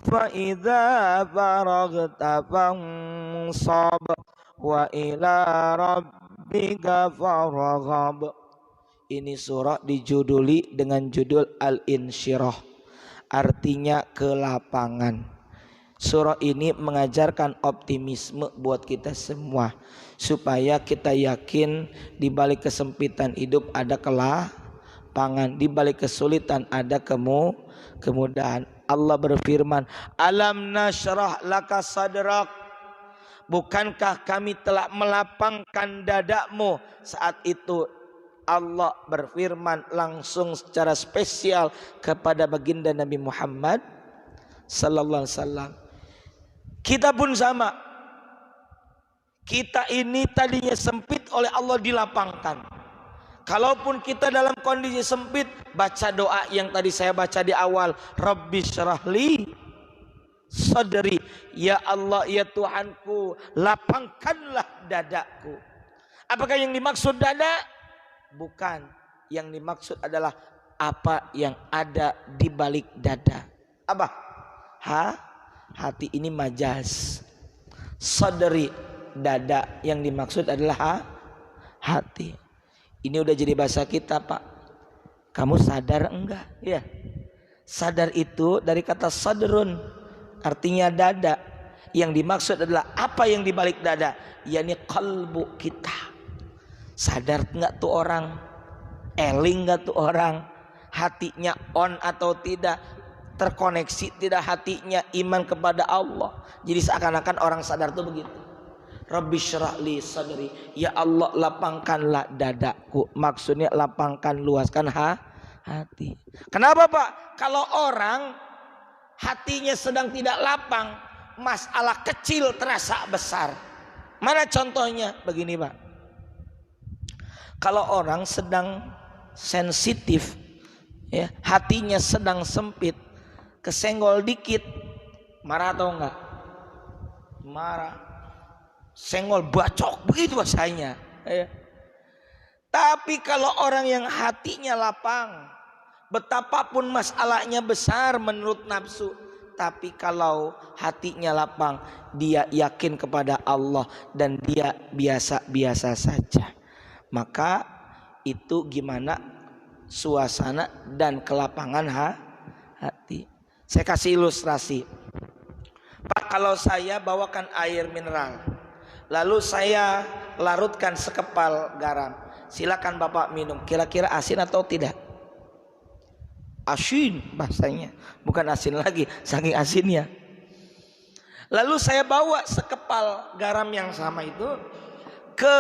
fa idza faraghta fansab wa ila rabbika farghab. Ini surah dijuduli dengan judul Al-Insyirah, artinya kelapangan. Surah ini mengajarkan optimisme buat kita semua, supaya kita yakin di balik kesempitan hidup ada kelapangan, di balik kesulitan ada kemudahan. Allah berfirman, alam nashrah laka sadrak, bukankah kami telah melapangkan dadamu? Saat itu Allah berfirman langsung secara spesial kepada baginda Nabi Muhammad sallallahu alaihi wasallam. Kita pun sama. Kita ini tadinya sempit, oleh Allah dilapangkan. Kalaupun kita dalam kondisi sempit, baca doa yang tadi saya baca di awal, Rabbi syrahli sadri, ya Allah, ya Tuhanku, lapangkanlah dadaku. Apakah yang dimaksud dada? Bukan. Yang dimaksud adalah apa yang ada di balik dada. Apa? Hati. Ini majaz. Sadri, dada, yang dimaksud adalah hati. Ini udah jadi bahasa kita, Pak. Kamu sadar enggak? Ya. Sadar itu dari kata sadrun, artinya dada. Yang dimaksud adalah apa yang dibalik dada, yakni kalbu kita. Sadar enggak tuh orang? Eling enggak tuh orang? Hatinya on atau tidak? Terkoneksi tidak hatinya iman kepada Allah? Jadi seakan-akan orang sadar tuh begitu. Rabbi syrahli sadri, ya Allah, lapangkanlah dadaku. Maksudnya lapangkan, luaskan hati. Kenapa, Pak? Kalau orang hatinya sedang tidak lapang, masalah kecil terasa besar. Mana contohnya? Begini, Pak. Kalau orang sedang sensitif, ya, hatinya sedang sempit, kesenggol dikit, marah atau enggak? marah, senggol, bacok, begitu bahasanya. Tapi kalau orang yang hatinya lapang, betapapun masalahnya besar menurut nafsu, tapi kalau hatinya lapang, dia yakin kepada Allah dan dia biasa-biasa saja, maka itu gimana suasana dan kelapangan hati. Saya kasih ilustrasi. Pak, kalau saya bawakan air mineral, lalu saya larutkan sekepal garam, silakan Bapak minum. Kira-kira asin atau tidak? Asin bahasanya, bukan asin lagi, saking asinnya. Lalu saya bawa sekepal garam yang sama itu ke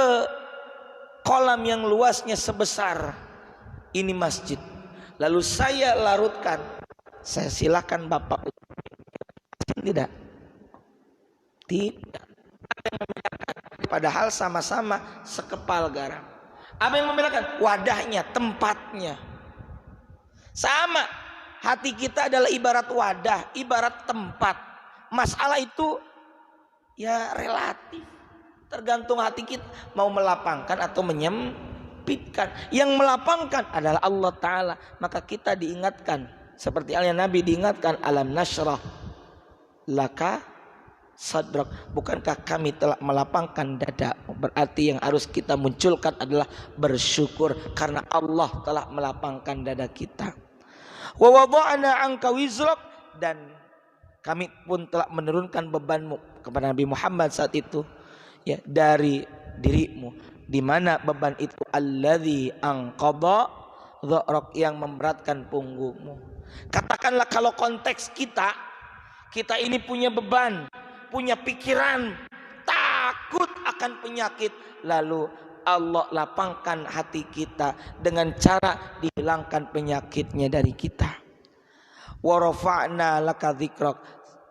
kolam yang luasnya sebesar ini masjid. Lalu saya larutkan, saya silakan Bapak. Asin tidak? Tidak. Padahal sama-sama sekepal garam. Apa yang membedakan? Wadahnya, tempatnya. Sama. Hati kita adalah ibarat wadah, ibarat tempat. Masalah itu ya relatif. Tergantung hati kita mau melapangkan atau menyempitkan. Yang melapangkan adalah Allah Ta'ala. Maka kita diingatkan, seperti halnya Nabi diingatkan, alam nashrah laka sadrak, bukankah kami telah melapangkan dada? Berarti yang harus kita munculkan adalah bersyukur karena Allah telah melapangkan dada kita. Wa wada'na 'anka wizrak, dan kami pun telah menurunkan bebanmu kepada Nabi Muhammad saat itu ya dari dirimu, di mana beban itu alladzi anqadha dhahrak, yang memberatkan punggungmu. Katakanlah kalau konteks kita ini punya beban, punya pikiran, takut akan penyakit, lalu Allah lapangkan hati kita dengan cara dihilangkan penyakitnya dari kita. Wa rafa'na laka dzikrak,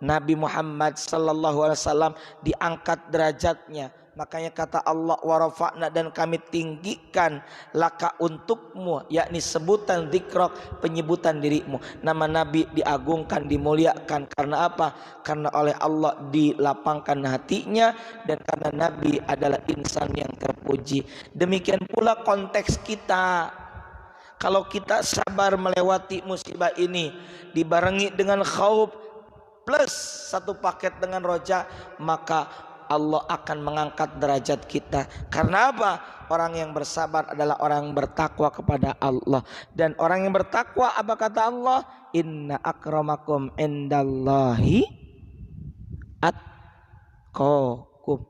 Nabi Muhammad sallallahu alaihi wasallam diangkat derajatnya. Makanya kata Allah, wa rafa'na, dan kami tinggikan laka untukmu, yakni sebutan dzikrak, penyebutan dirimu. Nama Nabi diagungkan, dimuliakan. Karena apa? Karena oleh Allah dilapangkan hatinya, dan karena Nabi adalah insan yang terpuji. Demikian pula konteks kita. Kalau kita sabar melewati musibah ini, dibarengi dengan khauf plus satu paket dengan roja, maka Allah akan mengangkat derajat kita. Karena apa? Orang yang bersabar adalah orang yang bertakwa kepada Allah. Dan orang yang bertakwa, apa kata Allah? Inna akramakum indallahi atqakum.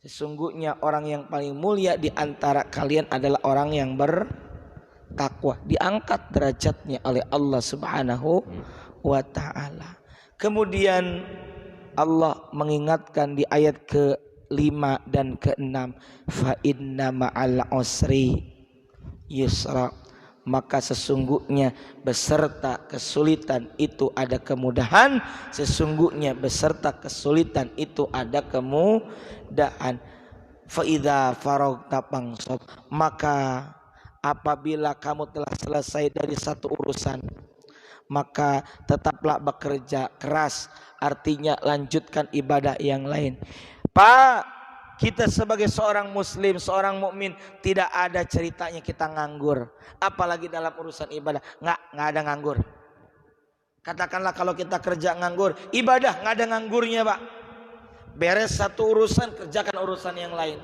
Sesungguhnya orang yang paling mulia di antara kalian adalah orang yang bertakwa. Diangkat derajatnya oleh Allah Subhanahu wa ta'ala. Kemudian Allah mengingatkan di ayat ke-5 dan ke-6, fa inna ma'al usri yusra, maka sesungguhnya beserta kesulitan itu ada kemudahan. Sesungguhnya beserta kesulitan itu ada kemudahan. Fa idza faragta fansab, maka apabila kamu telah selesai dari satu urusan, maka tetaplah bekerja keras. Artinya lanjutkan ibadah yang lain. Pak, kita sebagai seorang muslim, seorang mukmin, tidak ada ceritanya kita nganggur. Apalagi dalam urusan ibadah, nggak ada nganggur. Katakanlah kalau kita kerja nganggur, ibadah nggak ada nganggurnya, Pak. Beres satu urusan, kerjakan urusan yang lain.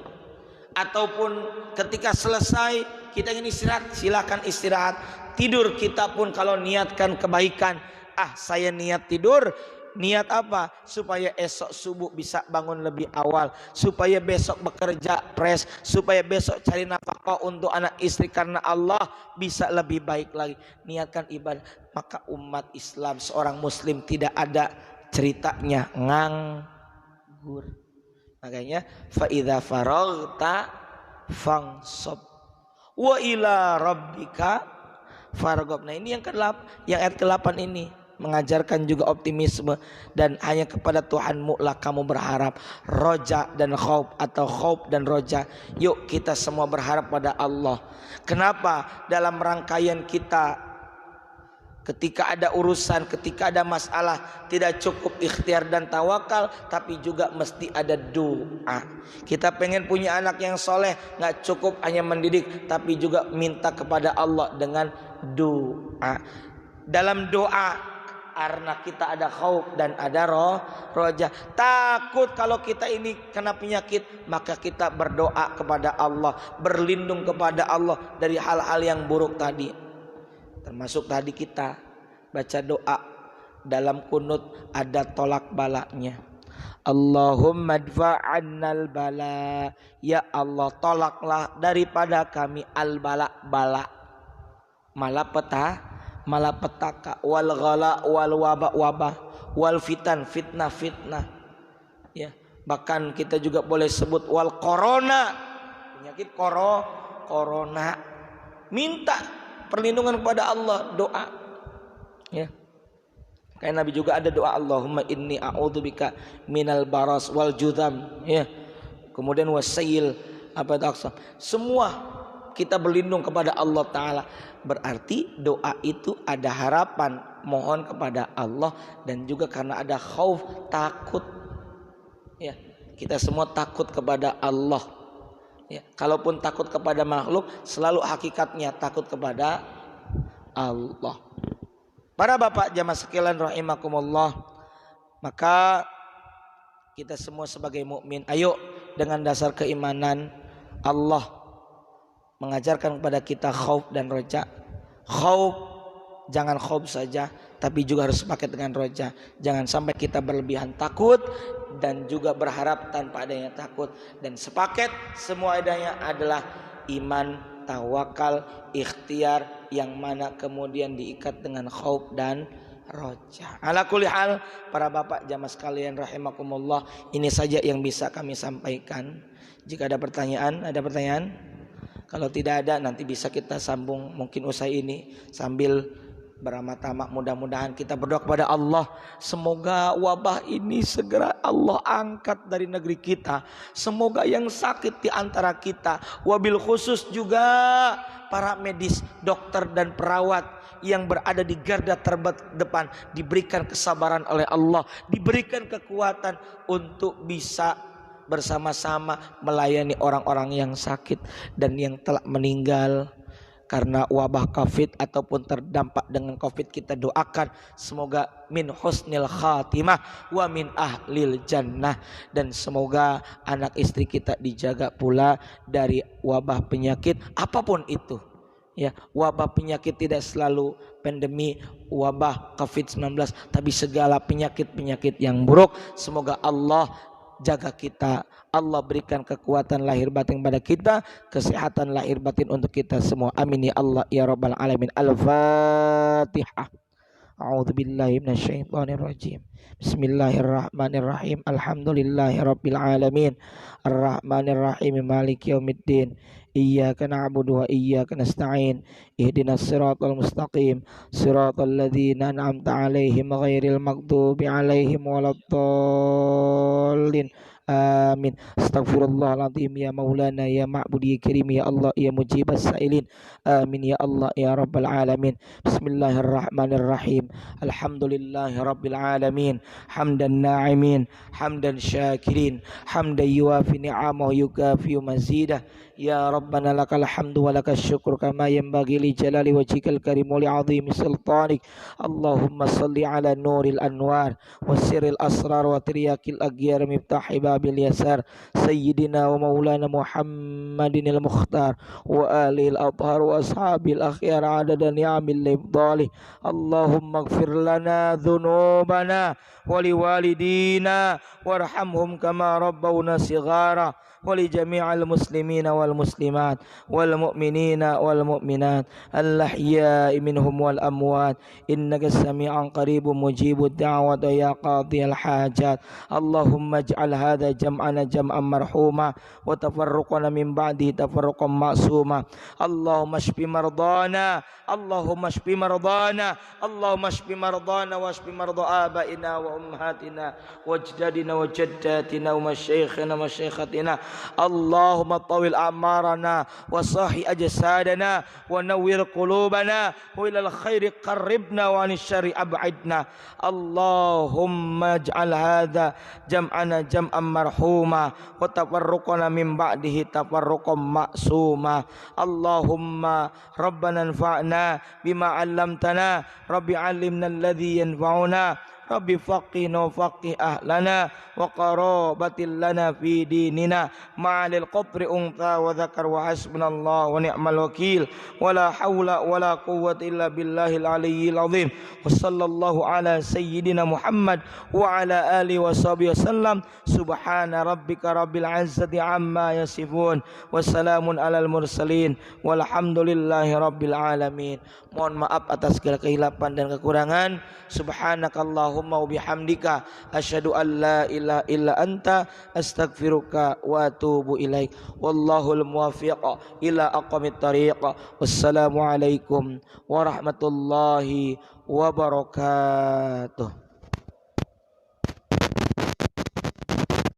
Ataupun ketika selesai kita ingin istirahat, silakan istirahat. Tidur kita pun kalau niatkan kebaikan, saya niat tidur. Niat apa? Supaya esok subuh bisa bangun lebih awal, supaya besok bekerja pres, supaya besok cari nafkah untuk anak istri karena Allah, bisa lebih baik lagi. Niatkan ibadah. Maka umat Islam, seorang muslim tidak ada ceritanya nganggur. Makanya fa idza faraghta fansab wa ila rabbika farghab. Nah, ini yang ke-8, yang ayat ke-8 ini mengajarkan juga optimisme, dan hanya kepada Tuhanmu lah kamu berharap. Roja dan khauf, atau khauf dan roja. Yuk kita semua berharap pada Allah. Kenapa? Dalam rangkaian kita Ketika ada urusan, ketika ada masalah, tidak cukup ikhtiar dan tawakal, tapi juga mesti ada doa. Kita pengen punya anak yang soleh, gak cukup hanya mendidik, tapi juga minta kepada Allah dengan doa. Dalam doa, karena kita ada khauf dan ada roja. Takut kalau kita ini kena penyakit, maka kita berdoa kepada Allah, berlindung kepada Allah dari hal-hal yang buruk tadi. Termasuk tadi kita baca doa dalam kunut ada tolak balaknya. Allahumma dfa'annal bala. Ya Allah, tolaklah daripada kami al bala. Malapetaka wal ghala wal wabah wal fitnah. Ya, bahkan kita juga boleh sebut wal corona. Penyakit corona. Minta perlindungan kepada Allah, doa. Ya. Kayak Nabi juga ada doa, Allahumma inni a'udzubika minal baras wal judam, ya. Kemudian wasail semua kita berlindung kepada Allah Ta'ala. Berarti doa itu ada harapan, mohon kepada Allah, dan juga karena ada khauf, takut. Ya, kita semua takut kepada Allah. Ya, kalaupun takut kepada makhluk, selalu hakikatnya takut kepada Allah. Para bapak jamaah sekalian rahimakumullah, maka kita semua sebagai mukmin, ayo dengan dasar keimanan, Allah mengajarkan kepada kita khauf dan roja. Khauf, jangan khauf saja, tapi juga harus pakai dengan roja. Jangan sampai kita berlebihan takut dan juga berharap tanpa adanya takut. Dan sepaket semua adanya adalah iman, tawakal, ikhtiar, yang mana kemudian diikat dengan khauf dan roja. Ala kulli hal, para bapak jamaah sekalian rahimakumullah, ini saja yang bisa kami sampaikan. Jika ada pertanyaan, kalau tidak ada, nanti bisa kita sambung mungkin usai ini sambil beramal tamak. Mudah-mudahan kita berdoa kepada Allah, semoga wabah ini segera Allah angkat dari negeri kita. Semoga yang sakit di antara kita, wabil khusus juga para medis, dokter dan perawat yang berada di garda terdepan, diberikan kesabaran oleh Allah, diberikan kekuatan untuk bisa bersama-sama melayani orang-orang yang sakit dan yang telah meninggal karena wabah COVID ataupun terdampak dengan COVID. Kita doakan semoga min husnil khatimah wa min ahlil jannah, dan semoga anak istri kita dijaga pula dari wabah penyakit apapun itu. Ya, wabah penyakit tidak selalu pandemi wabah COVID-19, tapi segala penyakit-penyakit yang buruk semoga Allah jaga kita, Allah berikan kekuatan lahir batin pada kita, kesehatan lahir batin untuk kita semua. Amin ya Allah ya rabbal alamin. Al-Fatihah. A'udzubillahi minasyaitonirrajim. Bismillahirrahmanirrahim. Alhamdulillahirabbil alamin. Arrahmanirrahim. Maliki yaumiddin. Iyyaka na'budu wa iyyaka nasta'in. Ihdinas siratal mustaqim. Siratal ladzina an'amta 'alaihim ghairil maghdubi 'alaihim waladdallin. Amin. Astaghfirullahaladzim ya maulana ya ma'budi karim ya Allah ya mujibas sa'ilin. Amin ya Allah ya rabbal alamin. Bismillahirrahmanirrahim. Alhamdulillahi rabbil alamin. Hamdan na'imin, hamdan syakirin, hamdan yuafi ni'amahu yukafi mazidah. Ya Rabbana lakal hamdu wa lakal syukur kama yanbaghi li jalali wajhikal karim wa li 'azimi sultanik. Allahumma salli ala nuril anwar wa sirril asrar wa tiryakil aghyar miftahi babil yasar sayyidina wa maulana Muhammadinil mukhtar wa alil athhar wa ashabil akhyar adada ni'amil ifdali. Allahumma ighfir lana dhunubana wa liwalidina warhamhum kama rabbawna sighara wa li jami'il muslimina wal muslimat wal mu'minina wal mu'minat al-ahya'i minhum wal amwat innaka sami'an qaribun mujibud da'wat ya qadhiyal hajat. Allahumma ij'al hadha jam'ana jam'an marhuma wa tafarruqana min ba'di tafarruqan ma'suma. Allahumma shfi mardana, Allahumma shfi mardana, Allahumma shfi mardana wa shfi marda abaina wa ummahatina wa ajdadina wa jaddatina wa masyayikhina wa masyaikhatina Allahumma tawil a'marana wa sahhi ajsadana wa nawwir qulubana wa ilal khairi qarribna wa anis syarri ab'idna. Allahumma ij'al hadza jam'ana jam'an marhuma wa tafarruqana min ba'dihi tafarruqan ma'suma. Allahumma rabbana anfa'na bima 'allamtana, rabbi 'allimna alladhi yanfa'una, Rabbi faqihna wa faqih ahlana wa qarabatil lana fi dinina ma'alil qabri unta wa dzakar wa hasbunallah wa ni'mal wakil wa la haula wa la quwwata illa billahil aliyyil azim. Wa sallallahu ala sayyidina Muhammad wa ala alihi wa sahbihi wasallam. Subhana rabbika rabbil izzati amma yasifun wa salamun alal mursalin walhamdulillahi rabbil alamin. Mohon maaf atas segala kehilapan dan kekurangan. Subhanakallahumma wa bihamdika asyhadu an la ilaha illa anta astaghfiruka wa atubu ilaik. Wallahul muwaffiq ila aqwamit thariq. Wassalamu alaikum warahmatullahi wabarakatuh.